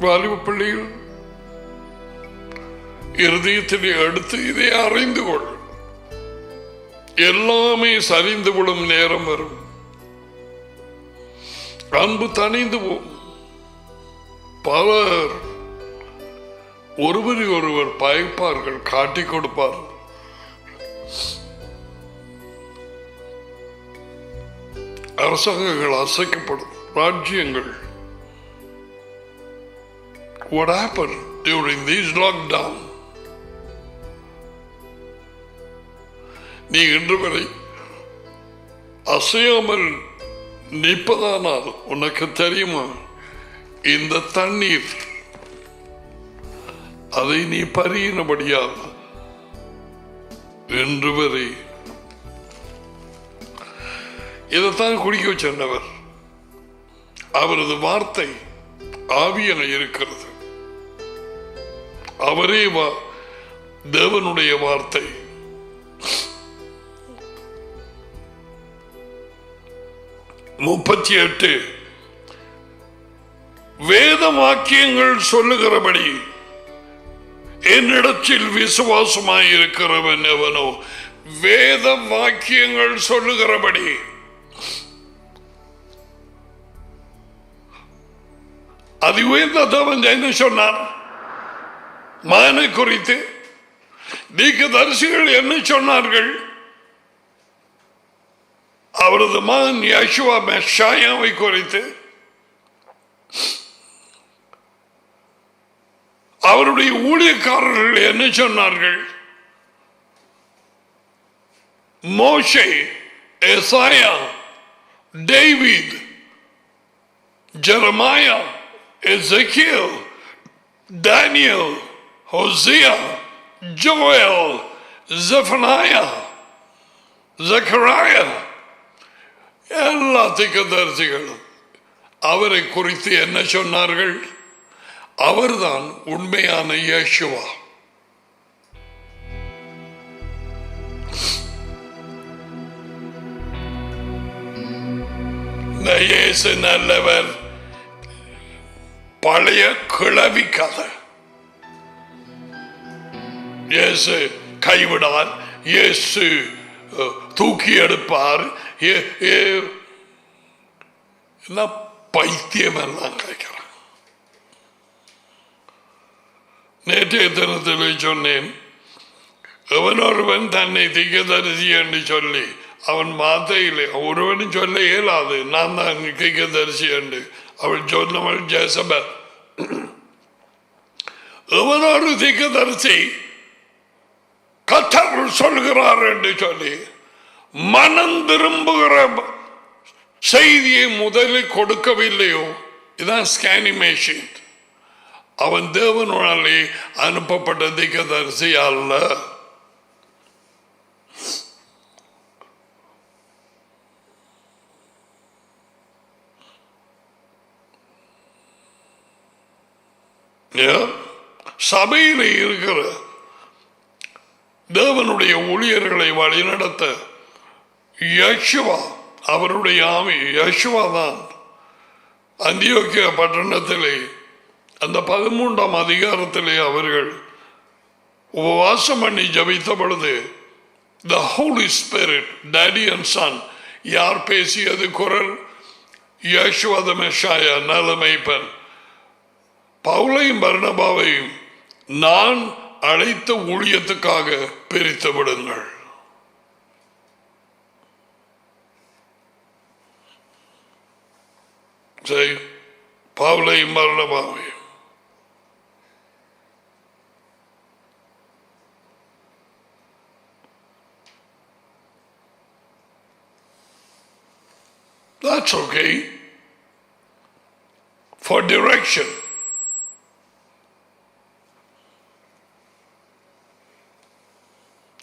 வாலிப பிள்ளைகள் இருதயத்திலே அடுத்து இதை அறிந்து கொள். எல்லாமே சரிந்து விடும் நேரம் வரும். அன்பு தணிந்து போகும். பலர் ஒருவரை ஒருவர் பயப்பார்கள், காட்டிக் கொடுப்பார்கள். அரசாங்கங்கள் அசைக்கப்படும். ராஜ்யங்கள். What happened during these lockdown? நீ இன்று வரை அசையாமல் நிற்பதானால் உனக்கு தெரியுமா? இந்த தண்ணீர் அதை நீ பறியினபடியால் இன்று வரை இதைத்தான் குடிக்க சொன்னவர். அவரது வார்த்தை ஆவியான இருக்கிறது. அவரே தேவனுடைய வார்த்தை. முப்பத்தி 8 வேத வாக்கியங்கள் சொல்லுகிறபடி என்னிடத்தில் விசுவாசமாயிருக்கிறவன் எவனோ. வேத வாக்கியங்கள் சொல்லுகிறபடி. அது உயர்ந்த தேவன் என்ன சொன்னார் மகனை குறித்து? தீர்க்கதரிசிகள் என்ன சொன்னார்கள்? அவரது மகன் யேசுவா மெஷாயாவை குறித்து. அவருடைய ஊழியக்காரர்கள் என்ன சொன்னார்கள்? மோசே, எசாயா, டேவிட், ஜெரமாயா, எசேக்கியேல், தானியேல், ஹோசியா, ஜோயல், ஜெஃபனாயா, ஜக்கராயா, எல்லா தீர்க்கதரிசிகளும் அவரை குறித்து என்ன சொன்னார்கள்? அவர்தான் உண்மையான யேசுவா. இயேசு நல்லவர் பழைய கிளவி கதை. இயேசு கைவிடார், இயேசு தூக்கி எடுப்பார், பைத்தியம் எல்லாம் கேட்கிறார். நேற்றைய தினத்தில் சொன்னேன், எவனொருவன் தன்னை தீர்க்கதரிசி என்று சொல்லி அவன் வார்த்தையிலே ஒருவனும் சொல்ல இயலாது நான் தான் தீர்க்கதரிசி என்று அவள் சொன்னவள் ஜெசபெல். எவனொரு தீர்க்கதரிசி கர்த்தர் சொல்கிறார் என்று சொல்லி மனம் திரும்புகிற செய்தியை முதலில் கொடுக்கவில்லையோ, இதான் ஸ்கேனிமேஷன். அவன் தேவனாலே அனுப்பப்பட்ட தீர்க்கதரிசி அல்ல. சபையில் இருக்கிற தேவனுடைய ஊழியர்களை வழிநடத்த யேசுவா, அவருடைய ஆவி யேசுவா தான் அந்தியோக்கிய பட்டணத்திலே அந்த 13ஆம் அதிகாரத்திலே அவர்கள் உபவாசம் பண்ணி ஜபித்த பொழுது the Holy Spirit, Daddy and Son, யார் பேசியது குரல்? யேசுவா தி மெஷாயா, நல்ல மேய்ப்பன். பவுலையும் பர்னபாவையும் நான் அழைத்த ஊழியத்துக்காக பிரித்து விடுங்கள். சரி, பவுலையும் பர்னபாவையும் that's okay for direction.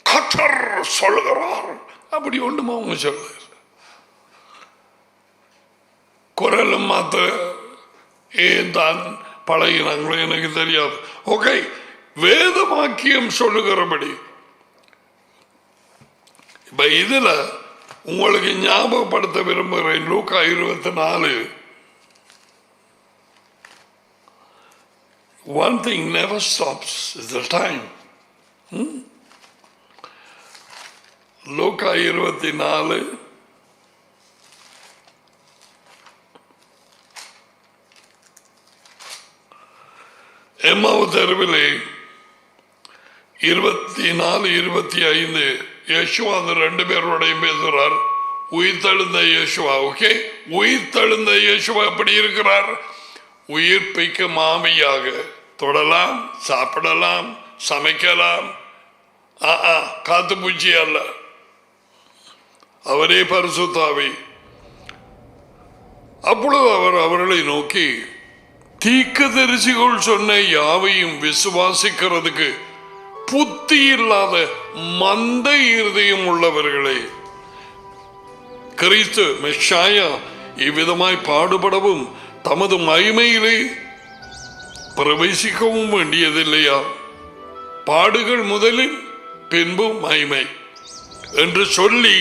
கர்த்தர் சொல்லுகிறார் அப்படி ஒன்றுமா அவங்க சொல்ல குரலும் மாத்த ஏன் தான் பழகினாங்களோ எனக்கு தெரியாது. ஓகே, வேத வாக்கியம் சொல்லுகிறபடி. இப்ப இதுல உங்களுக்கு ஞாபகப்படுத்த விரும்புகிறேன், லூக்கா 24. One thing never stops is the time. லூக்கா 24 எம்மாவு தெருவிலே 24-25 யேசுவா அந்த 2 பேரோடையும் பேசுகிறார். உயிர்த்தெழுந்த யேசுவா. ஓகே, உயிர்த்தெழுந்த யேசுவா எப்படி இருக்கிறார்? உயிர்ப்பிக்கும் ஆவியாக. தொடலாம், சாப்பிடலாம், சமைக்கலாம், காத்து பூச்சி அல்ல, அவரே பரிசுத்த ஆவி. அப்பொழுது அவர் அவர்களை நோக்கி, தீர்க்கதரிசிகள் சொன்ன யாவையும் விசுவாசிக்கிறதுக்கு புத்தி இல்லாத மந்த இருதயம் உள்ளவர்களே, கிறிஸ்து மெஷாயா இவ்விதமாய் பாடுபடவும் தமது மகிமையிலே பிரவேசிக்கவும் வேண்டியதில்லையா? பாடுகள் முதலில் பின்பு மகிமை என்று சொல்லி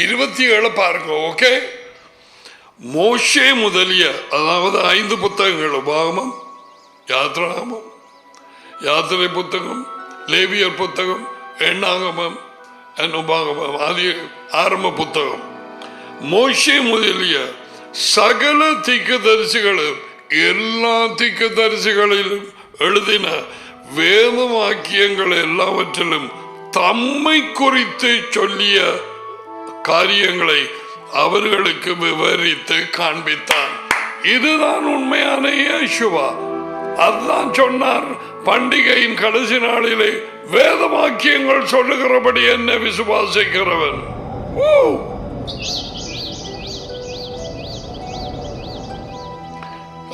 27 பாருங்க. ஓகே, மோசே முதலிய, அதாவது 5 புத்தகங்கள், உபாகமம், யாத்ராகமம், யாத்திரை புத்தகம், லேவியர் புத்தகம், எண்ணாகமம், உபாகமம், ஆதி ஆரம்ப புத்தகம். மோசே முதலிய சகல தீர்க்கதரிசிகளும் எல்லா தீர்க்கதரிசிகளிலும் எழுதின வேத வாக்கியங்கள் எல்லாவற்றிலும் தம்மை குறித்து சொல்லிய காரியங்களை அவர்களுக்கு விவரித்து காண்பித்தான். இதுதான் உண்மையான இயேசுவா. அதுதான் சொன்னார், பண்டிகையின் கடைசி நாளிலே வேத வாக்கியங்கள் சொல்லுகிறபடி என்ன விசுவாசிக்கிறவன்.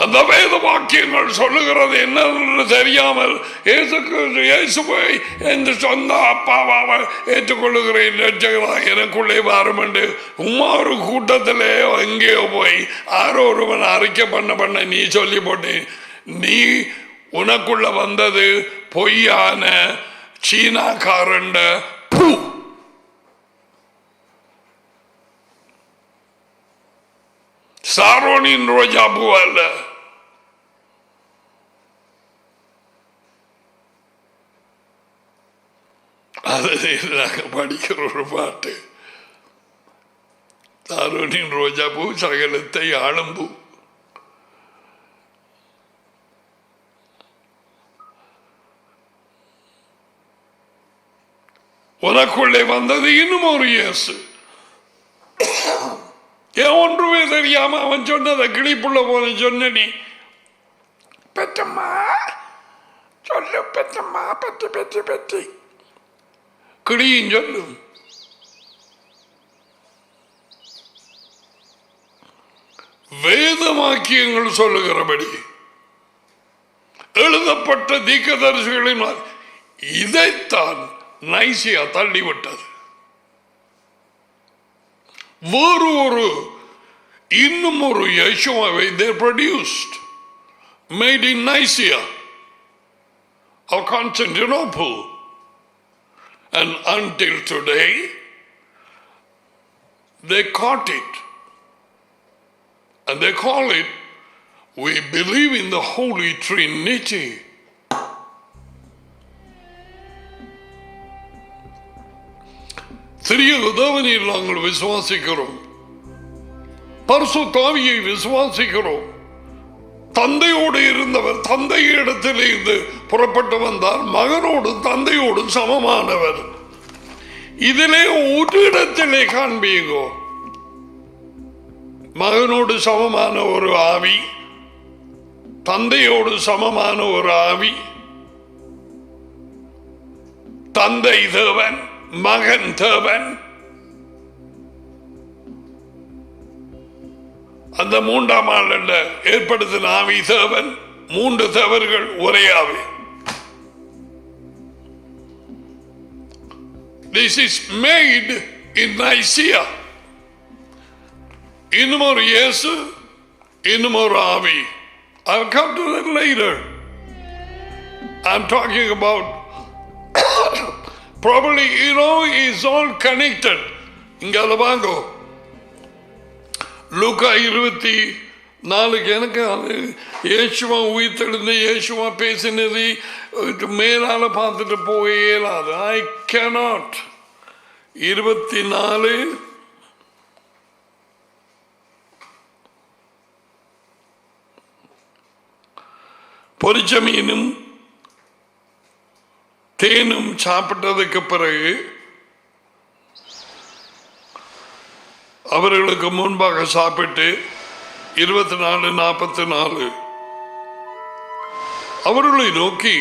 அந்த வேத வாக்கியங்கள் சொல்லுகிறது என்னன்னு தெரியாமல் இயேசுவை என்று சொந்த அப்பாவாக ஏற்றுக்கொள்ளுகிறேன், எனக்குள்ளே வாரும் என்று உமா ஒரு கூட்டத்திலே எங்கேயோ போய் யாரோ ஒருவன் அறிக்கை பண்ண நீ சொல்லி போட்டு நீ உனக்குள்ள வந்தது பொய்யான சீனாக்காரண்ட சாரோனின் ரோஜா பூ அல்ல. அது நாங்கள் படிக்கிற ஒரு பாட்டு, சாரோனின் ரோஜா பூ சகலத்தை ஆளும் பூ. உனக்குள்ளே வந்தது இன்னும் ஒரு இயேசு. ஏன் ஒன்றுமே தெரியாம அவன் சொன்னதை கிளிப்புள்ள போல சொன்ன நீ பெற்றம்மா சொல்லு, பெற்றம்மா பற்றி பற்றி பற்றி கிளியும் சொல்லும். வேத வாக்கியங்கள் சொல்லுகிறபடி எழுதப்பட்ட தீர்க்கதரிசிகளின் இதைத்தான் நைசியா தள்ளிவிட்டது. வேறு ஒரு இன்னும் ஒரு யேசுவை they produced, made in Nicaea or Constantinople, and until today they caught it and they call it, we believe in the Holy Trinity. தேவனில் நாங்கள் விசுவாசிக்கிறோம், பரிசுத்த ஆவியை விசுவாசிக்கிறோம். தந்தையோடு இருந்தவர் தந்தை இடத்தில் இருந்து புறப்பட்டு வந்தார், மகனோடு தந்தையோடு சமமானவர். இதிலே ஒரு இடத்திலே காண்பீங்கோ மகனோடு சமமான ஒரு ஆவி, தந்தையோடு சமமான ஒரு ஆவி, தந்தை தேவன் மகன் தேவன். அந்த மூன்றாம் ஆள் ஏற்படுத்தின ஆவி தேவன். 3 தேவர்கள் ஒரே ஆவி. This is made in Nicaea. இன்னும் ஒரு இயேசு, இன்னும் ஒரு ஆவி. I'll come to that later. I'm talking about probably, is all connected. இங்க வாங்கோ, லூக்கா 24 எனக்கு அது இயேசுவா உயிர்த்தெழுந்து இயேசுவா பேசினது மேலால பார்த்துட்டு போக இயலாது. I cannot. 24 பொரிச்ச மீனும் தேனும் சாப்பிட்டதுக்கு பிறகு அவர்களுக்கு முன்பாக சாப்பிட்டு 24:44 அவர்களை நோக்கி,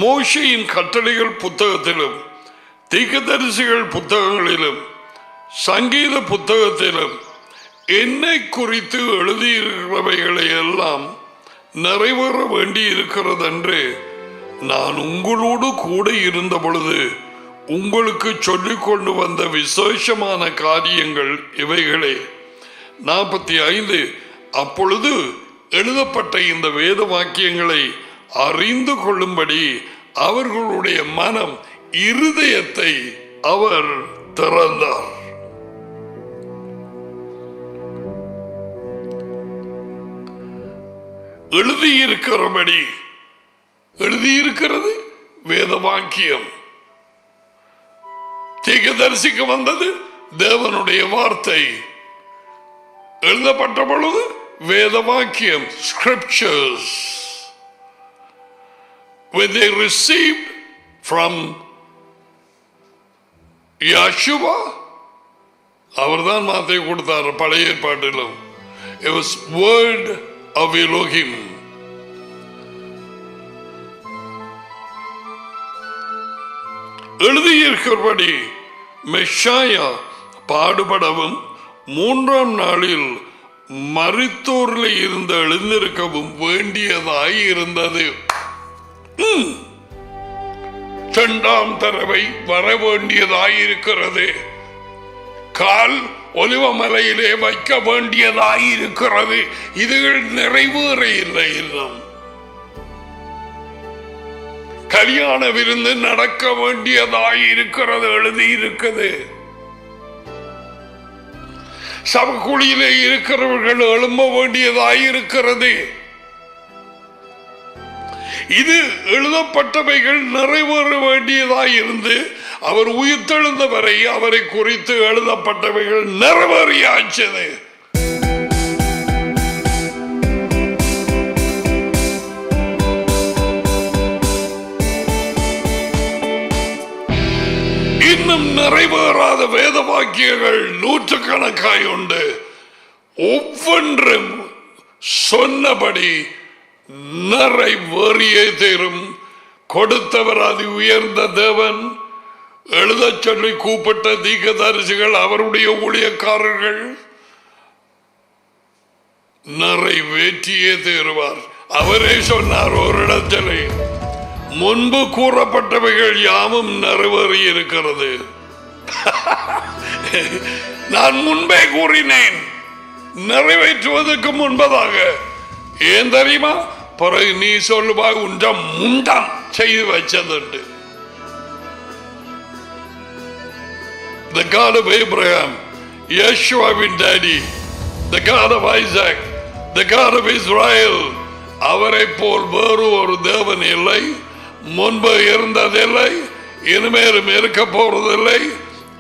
மோசேயின் கட்டளைகள் புத்தகத்திலும் தீர்க்கதரிசிகள் புத்தகங்களிலும் சங்கீத புத்தகத்திலும் என்னை குறித்து எழுதியிருக்கிறவைகளை எல்லாம் நிறைவேற வேண்டி இருக்கிறது என்று நான் உங்களோடு கூட இருந்த பொழுது உங்களுக்கு சொல்லிக் கொண்டு வந்த விசேஷமான காரியங்கள் இவைகளே. 45 அப்பொழுது எழுதப்பட்ட இந்த வேத வாக்கியங்களை அறிந்து கொள்ளும்படி அவர்களுடைய மனம் இருதயத்தை அவர் திறந்தார். எழுதியிருக்கிறபடி, எழுதியிருக்கிறது வேத வாக்கியம். தீர்க்கதரிசிக்கு வந்தது தேவனுடைய வார்த்தை. எழுதப்பட்ட பொழுது வேத வாக்கியம், scriptures. When they received from Yeshua, அவர்தான் வார்த்தை கொடுத்தார் பழைய ஏற்பாட்டிலும். It was word of Elohim. எழுதியிருக்கிறபடி மெஷாயா பாடுபடவும் 3ஆம் நாளில் மரித்தோரில் இருந்து எழுந்திருக்கவும் வேண்டியதாய் இருந்தது. 2ஆம் தடவை வர வேண்டியதாயிருக்கிறது. கால் ஒலிவமலையிலே வைக்க வேண்டியதாயிருக்கிறது. இதுகள் நிறைவேற இல்லை. இன்னும் கல்யாண விருந்து நடக்க வேண்டியதாயிருக்கிறது, எழுதியிருக்கிறது. சபக்குழியிலே இருக்கிறவர்கள் எழும்ப வேண்டியதாயிருக்கிறது. இது எழுதப்பட்டவைகள் நிறைவேற வேண்டியதாயிருந்து அவர் உயிர்த்தெழுந்த வரை அவரை குறித்து எழுதப்பட்டவைகள் நிறைவேறியாச்சது. இன்னும் நிறைவேறாத வேத வாக்கியங்கள் நூற்றுக்கணக்காய் உண்டு. ஒவ்வொன்றும் சொன்னபடி நிறைவேறியே தீரும். கொடுத்தவர் அதி உயர்ந்த தேவன். எழுத சொல்லி கூப்பிட்ட தீர்க்கதரிசிகள், அவருடைய ஊழியக்காரர்கள் நிறைவேற்றியே தீருவார். அவரே சொன்னார் ஒரு இடத்திலே, முன்பு கூறப்பட்டவைகள் யாவும் நிறைவேறி இருக்கிறது. நான் முன்பே கூறினேன் நிறைவேற்றுவதற்கு முன்பதாக. ஏன் தெரியுமா? பிறகு நீ சொல்லுவா உண்ட முண்டம் செய்து வச்சதுண்டு. The God of Abraham, Yeshuaவின் daddy, the God of Isaac, the God of Israel, அவரை போல் வேறு ஒரு தேவன் இல்லை. முன்பு இருந்ததில்லை, இனிமேலும் இருக்க போறதில்லை.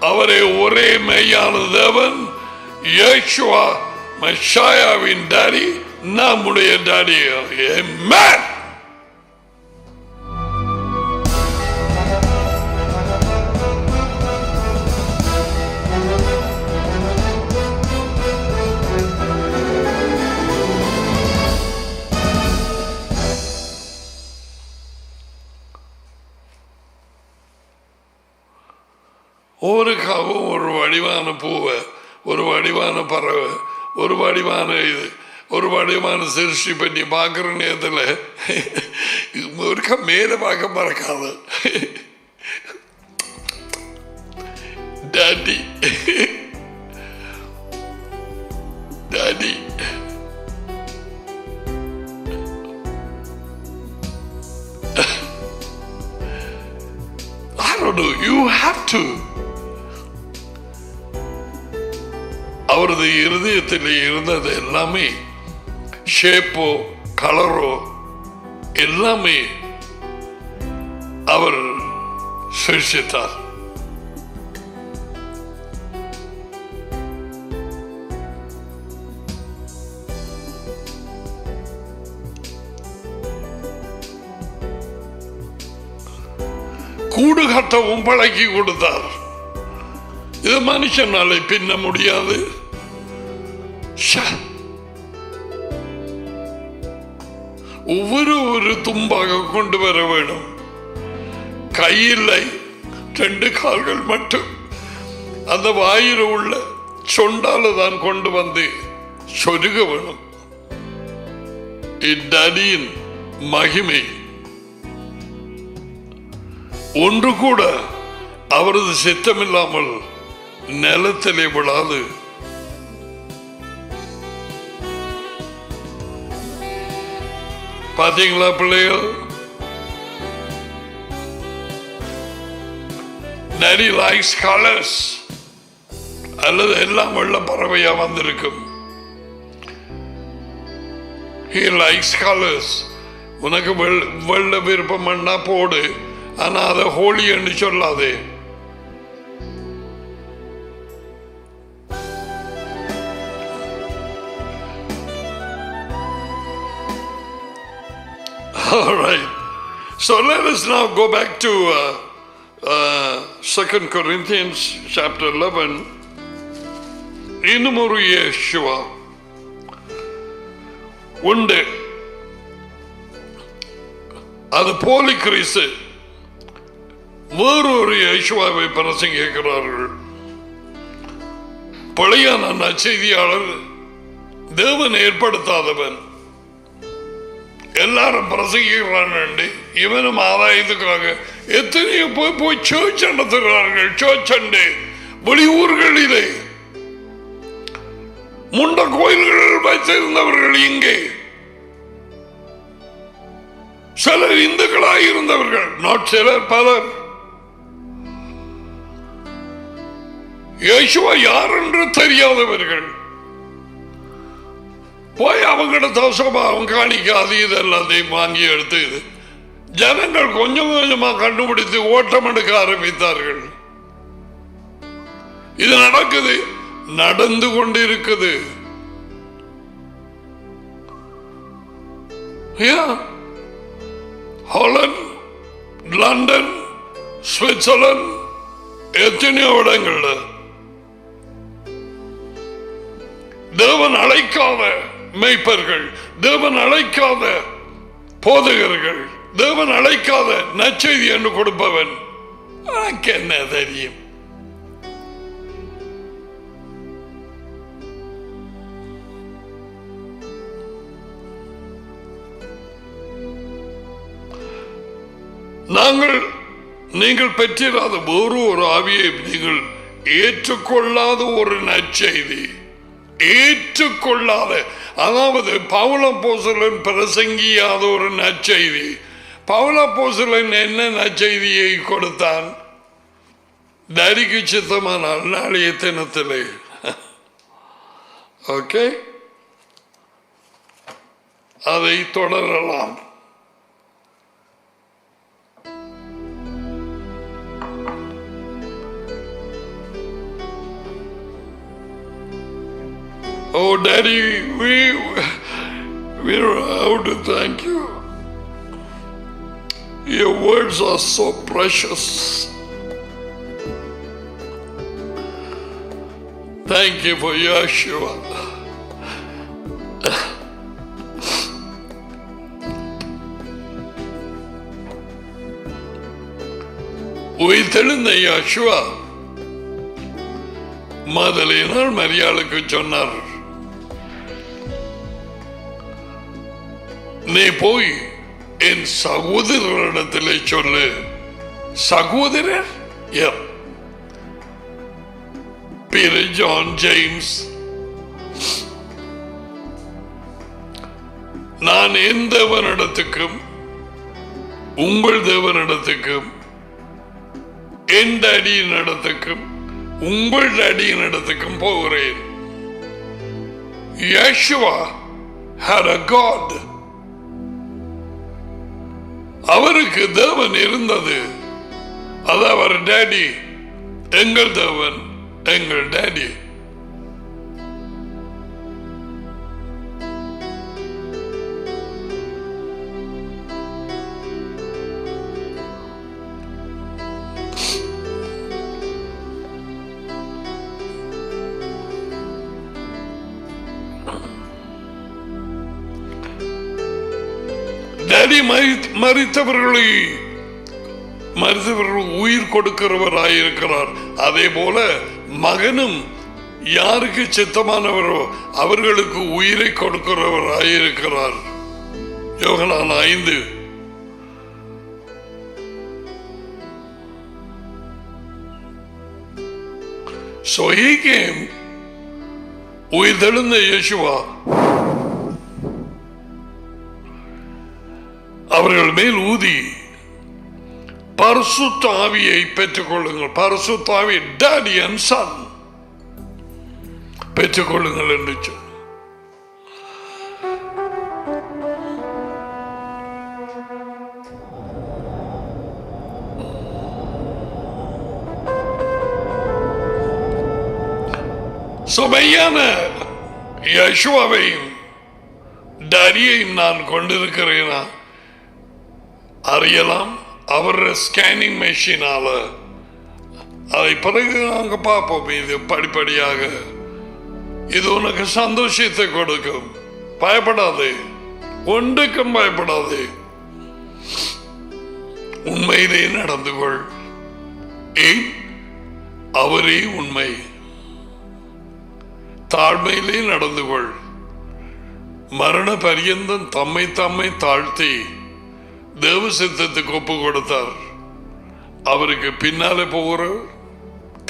அவரே ஒரே மெய்யான தேவன். யேசுவா மெஷாயாவின் டாடி, நம்முடைய டாடி. ஆமென். ஒரு காவும் ஒரு வடிவான பூவை, ஒரு வடிவான பறவை, ஒரு வடிவான இது, ஒரு வடிவான சிருஷ்டி பண்ணி பார்க்குற நேரத்தில் ஒருக்கா மேலே பார்க்க மறக்காது. Daddy daddy I don't know, you have to. அவரது இருதயத்தில் இருந்தது எல்லாமே, ஷேப்போ கலரோ எல்லாமே அவர் சிருஷ்டித்தார். கூடு கட்டவும் பழக்கி கொடுத்தார். இது மனுஷனாலே பின்ன முடியாது. ஒவ்வொரு தும்பாக கொண்டு வர வேண்டும். கையில்லை, 2 கால்கள் மட்டும் அந்த வாயில உள்ள சொண்டால தான் கொண்டு வந்து சொருக வேணும். இத்தடியின் மகிமை ஒன்று கூட அவரது சித்தமில்லாமல் நிலத்திலே விழாது. பாத்தீங்களா பிள்ளைகள்? Daddy likes colors. அல்லது எல்லாம் வெள்ள பறவையா வந்திருக்கும். He likes colors. உனக்கு வெள்ள விருப்பம் பண்ணா போடு, ஆனா அதை ஹோலி என்று சொல்லாதே. All right. So let us now go back to 2 Corinthians chapter 11. இன்னும் ஒரு இயேசுவா உண்டு. அது போலி கிறிஸ்து. வேறொரு இயேசுவாவை பிரசங்கிக்கிறார்கள். பழையான நற்செய்தியாளர் தேவன் ஏற்படுத்தாதவன். எல்லாரும் பிரசங்கிக்கிறார்கள். இவனும் ஆதாயத்துக்காக எத்தனையோ போய் சர்ச் நடத்துகிறார்கள். சர்ச் அண்டு வெளியூர்களிலே முண்ட கோயில்கள் வைத்திருந்தவர்கள் இங்கே சிலர் இந்துக்களாக இருந்தவர்கள், நாட் சிலர், பலர். இயேசுவா யார் என்று தெரியாதவர்கள் போய் அவங்கள்ட்ட தோசமா அவங்க காணிக்காது இது எல்லாத்தையும் வாங்கி எடுத்து ஜனங்கள் கொஞ்சம் கொஞ்சமா கண்டுபிடித்து ஓட்டம் எடுக்க ஆரம்பித்தார்கள். இது நடக்குது, நடந்து கொண்டிருக்குது. ஹாலந்து, லண்டன், சுவிட்சர்லாந்து, எத்தனையோ இடங்கள்ல தேவன் அழைக்காத மெய்ப்பர்கள், தேவன் அழைக்காத போதகர்கள், தேவன் அழைக்காத நற்செய்தி என்று கொடுப்பவன் என்ன தெரியும்? நீங்கள் பெற்றிராத வேறு ஒரு ஆவியை நீங்கள் ஏற்றுக்கொள்ளாத ஒரு நற்செய்தி, ஏற்றுக்கொள்ளாத, அதாவது பவுல் அப்போஸ்தலன் பிரசங்கியாத ஒரு நற்செய்தி. பவுல் அப்போஸ்தலன் என்ன நற்செய்தியை கொடுத்தான்? தரிக்கு சித்தமானால் நாளைய தினத்திலே. ஓகே, அதை தொடரலாம். Oh, Daddy, we don't know how to thank you. Your words are so precious. Thank you for Yeshua. உயிர்த்தெழுந்த யேசுவா மதலினால் மரியாளுக்கு சொன்னார், நீ போய் என் சகோதரரிடத்திலே சொல்லு. சகோதரர் பீட்டர், ஜான், ஜேம்ஸ், நான் என் தேவனிடத்துக்கும் உங்கள் தேவனிடத்துக்கும் என் அடியின் இடத்துக்கும் உங்கள் அடியின் இடத்துக்கும் போகிறேன். Yeshua had a God. அவருக்கு தேவன் இருந்தது. அது அவர் டாடி, எங்கள் தேவன், எங்கள் டாடி. டாடி மரித்தவர்கள் உயிர் கொடுக்கிறவராயிருக்கிறார். அதே போல மகனும் யாருக்கு சித்தமானவரோ அவர்களுக்கு உயிரை கொடுக்கிறவராயிருக்கிறார். யோகனான் 5. So he came, உயிர்த்தெழுந்த இயேசுவா அவர்கள் மேல் ஊதி பரிசுத்த ஆவியை பெற்றுக் கொள்ளுங்கள். பரிசுத்த ஆவி டாடி அண்ட் சன் பெற்றுக் கொள்ளுங்கள் என்று சொன்னார். சுமையான யேசுவாவையும் டாடியையும் நான் கொண்டிருக்கிறேனா அறியலாம். அவர் ஸ்கேனிங் மெஷினால அதை பிறகு நாங்க பார்ப்போம். இது படிப்படியாக இது உனக்கு சந்தோஷத்தை கொடுக்கும். பயப்படாதே, ஒன்றுக்கும் பயப்படாதே. உண்மையிலே நடந்து கொள். ஏன்? அவரே உண்மை. தாழ்மையிலே நடந்து கொள். மரண பரியந்தம் தம்மை தம்மை தாழ்த்தி தேவ சித்தத்துக்கு ஒப்பு கொடுத்தார். அவருக்கு பின்னாலே போகிற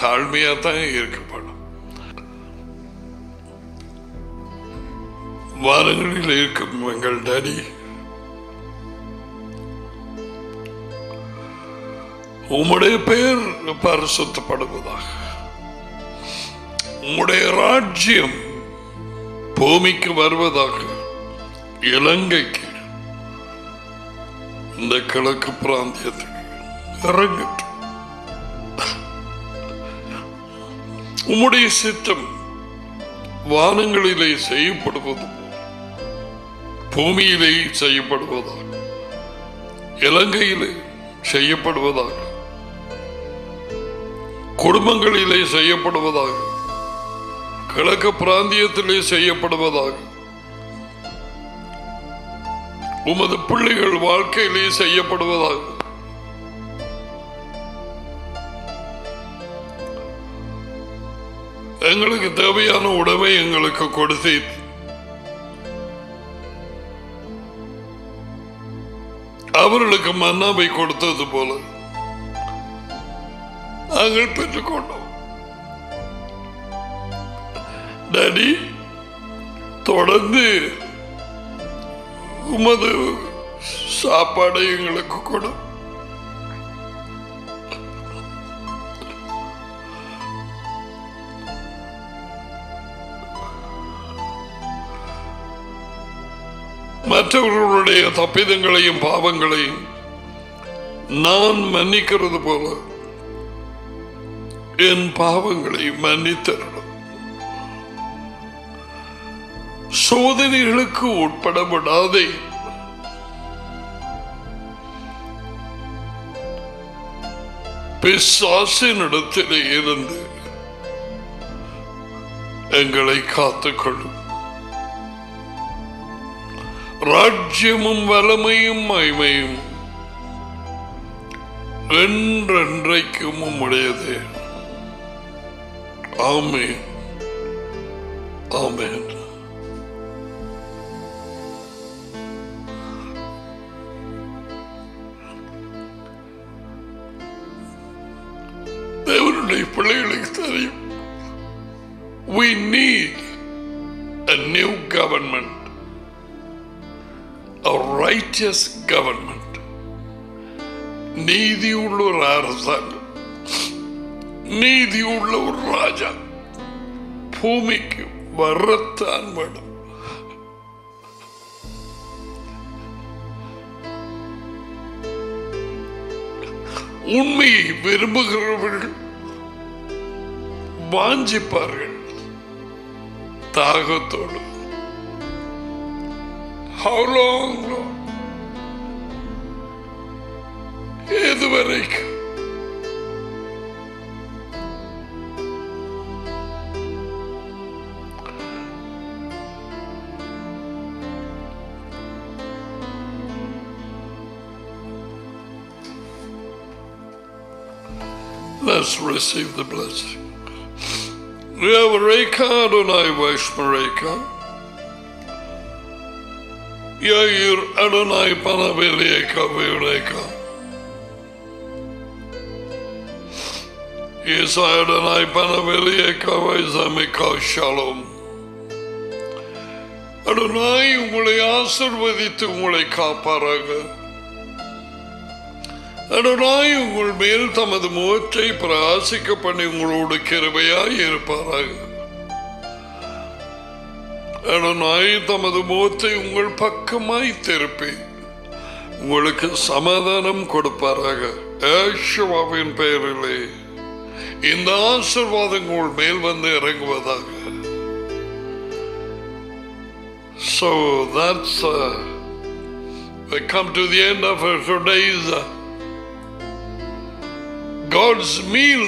தாழ்மையா தான் இருக்கப்படும். வாரங்களில் இருக்கும் எங்கள் டாடி, உம்முடைய பெயர் பரிசுத்தப்படுவதாக, உம்முடைய ராஜ்யம் பூமிக்கு வருவதாக, இலங்கைக்கு இந்த கிழக்கு பிராந்தியத்துக்கு இறங்கட்டும். உம்முடைய சித்தம் வானங்களிலே செய்யப்படுவது போல் பூமியிலே செய்யப்படுவதாக, இலங்கையிலே செய்யப்படுவதாக, குடும்பங்களிலே செய்யப்படுவதாக, கிழக்கு பிராந்தியத்திலே செய்யப்படுவதாக, உமது பிள்ளைகள் வாழ்க்கையிலே செய்யப்படுவதாக. எங்களுக்கு தேவையான உணவை எங்களுக்கு கொடுத்தீர். அவர்களுக்கு மன்னாவை கொடுத்தது போல நாங்கள் பெற்றுக்கொண்டோம். டாடி, தொடர்ந்து உமது சாப்பாடை எங்களுக்கு கொடு. மற்றவர்களுடைய தப்பிதங்களையும் பாவங்களையும் நான் மன்னிக்கிறது போல என் பாவங்களை மன்னித்தரணும். சோதனைகளுக்கு உட்பட விடாதே. பிசாசின் இடத்திலே இருந்து எங்களை காத்துக்கொள்ளும். ராஜ்யமும் வலமையும் மகிமையும் என்றென்றைக்கும் உம்முடையதே. ஆமென், ஆமென். தேவனுடைய பிள்ளைகளுக்கு தெரியும், we need a new government, a righteous government. நீதியுள்ள ஒரு அரசாங்கம், நீதியுள்ள ஒரு ராஜா பூமிக்கு வரத்தான் வேணும். உண்மையை விரும்புகிறவர்கள் வாஞ்சிப்பார்கள் தாகத்தோடு. How long, Lord? எதுவரைக்கும்? Let's receive the blessing. Reka Adonai Vashmareka, Yair Adonai Panaveleka Vereka, Adonai Panavelia Kavaizamika Shalom. Adonai உங்களை ஆசீர்வதித்து உங்களை காப்பாராக. Adonai உங்கள் மேல் தமது முகத்தை பிரகாசிக்க பண்ணி உங்களோடு கிருபையாய் இருப்பாராக. Adonai தமது முகத்தை உங்கள் பக்கமாய் திருப்பி உங்களுக்கு சமாதானம் கொடுப்பாராக. யேசுவின் பெயரிலே இந்த ஆசீர்வாதம் உங்கள் மேல் வந்து இறங்குவதாக. So that's we come to the end of today's God's meal.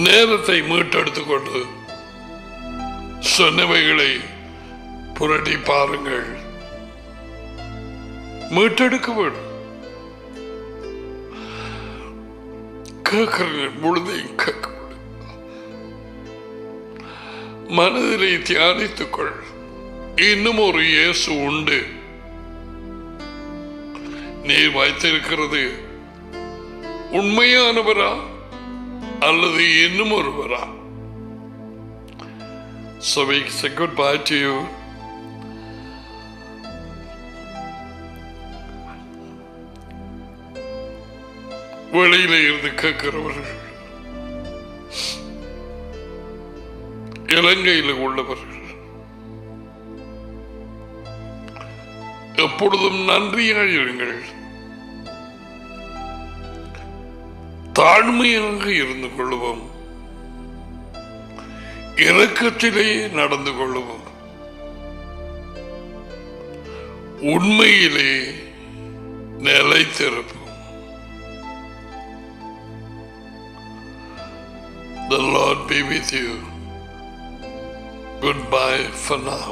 நேரத்தை மீட்டெடுத்துக் கொண்டு சொன்னவைகளை புரட்டி பாருங்கள். மீட்டெடுக்க வேண்டும். கேட்கிறேன் முழுதையும் கேட்க மனதிலே தியானித்துக்கொள். இன்னும் ஒரு இயேசு உண்டு. நீ வைத்திருக்கிறது உண்மையானவரா அல்லது இன்னும் ஒருவரா? So we say goodbye to you. வெளியில இருந்து கேட்கிறவர்கள், இலங்கையில் உள்ளவர்கள் எப்பொழுதும் நன்றியாயிருங்கள். தாழ்மையாக இருந்து கொள்வோம். இரக்கத்திலே நடந்து கொள்வோம். உண்மையிலே நிலைத்திருப்போம். The Lord be with you. Goodbye for now.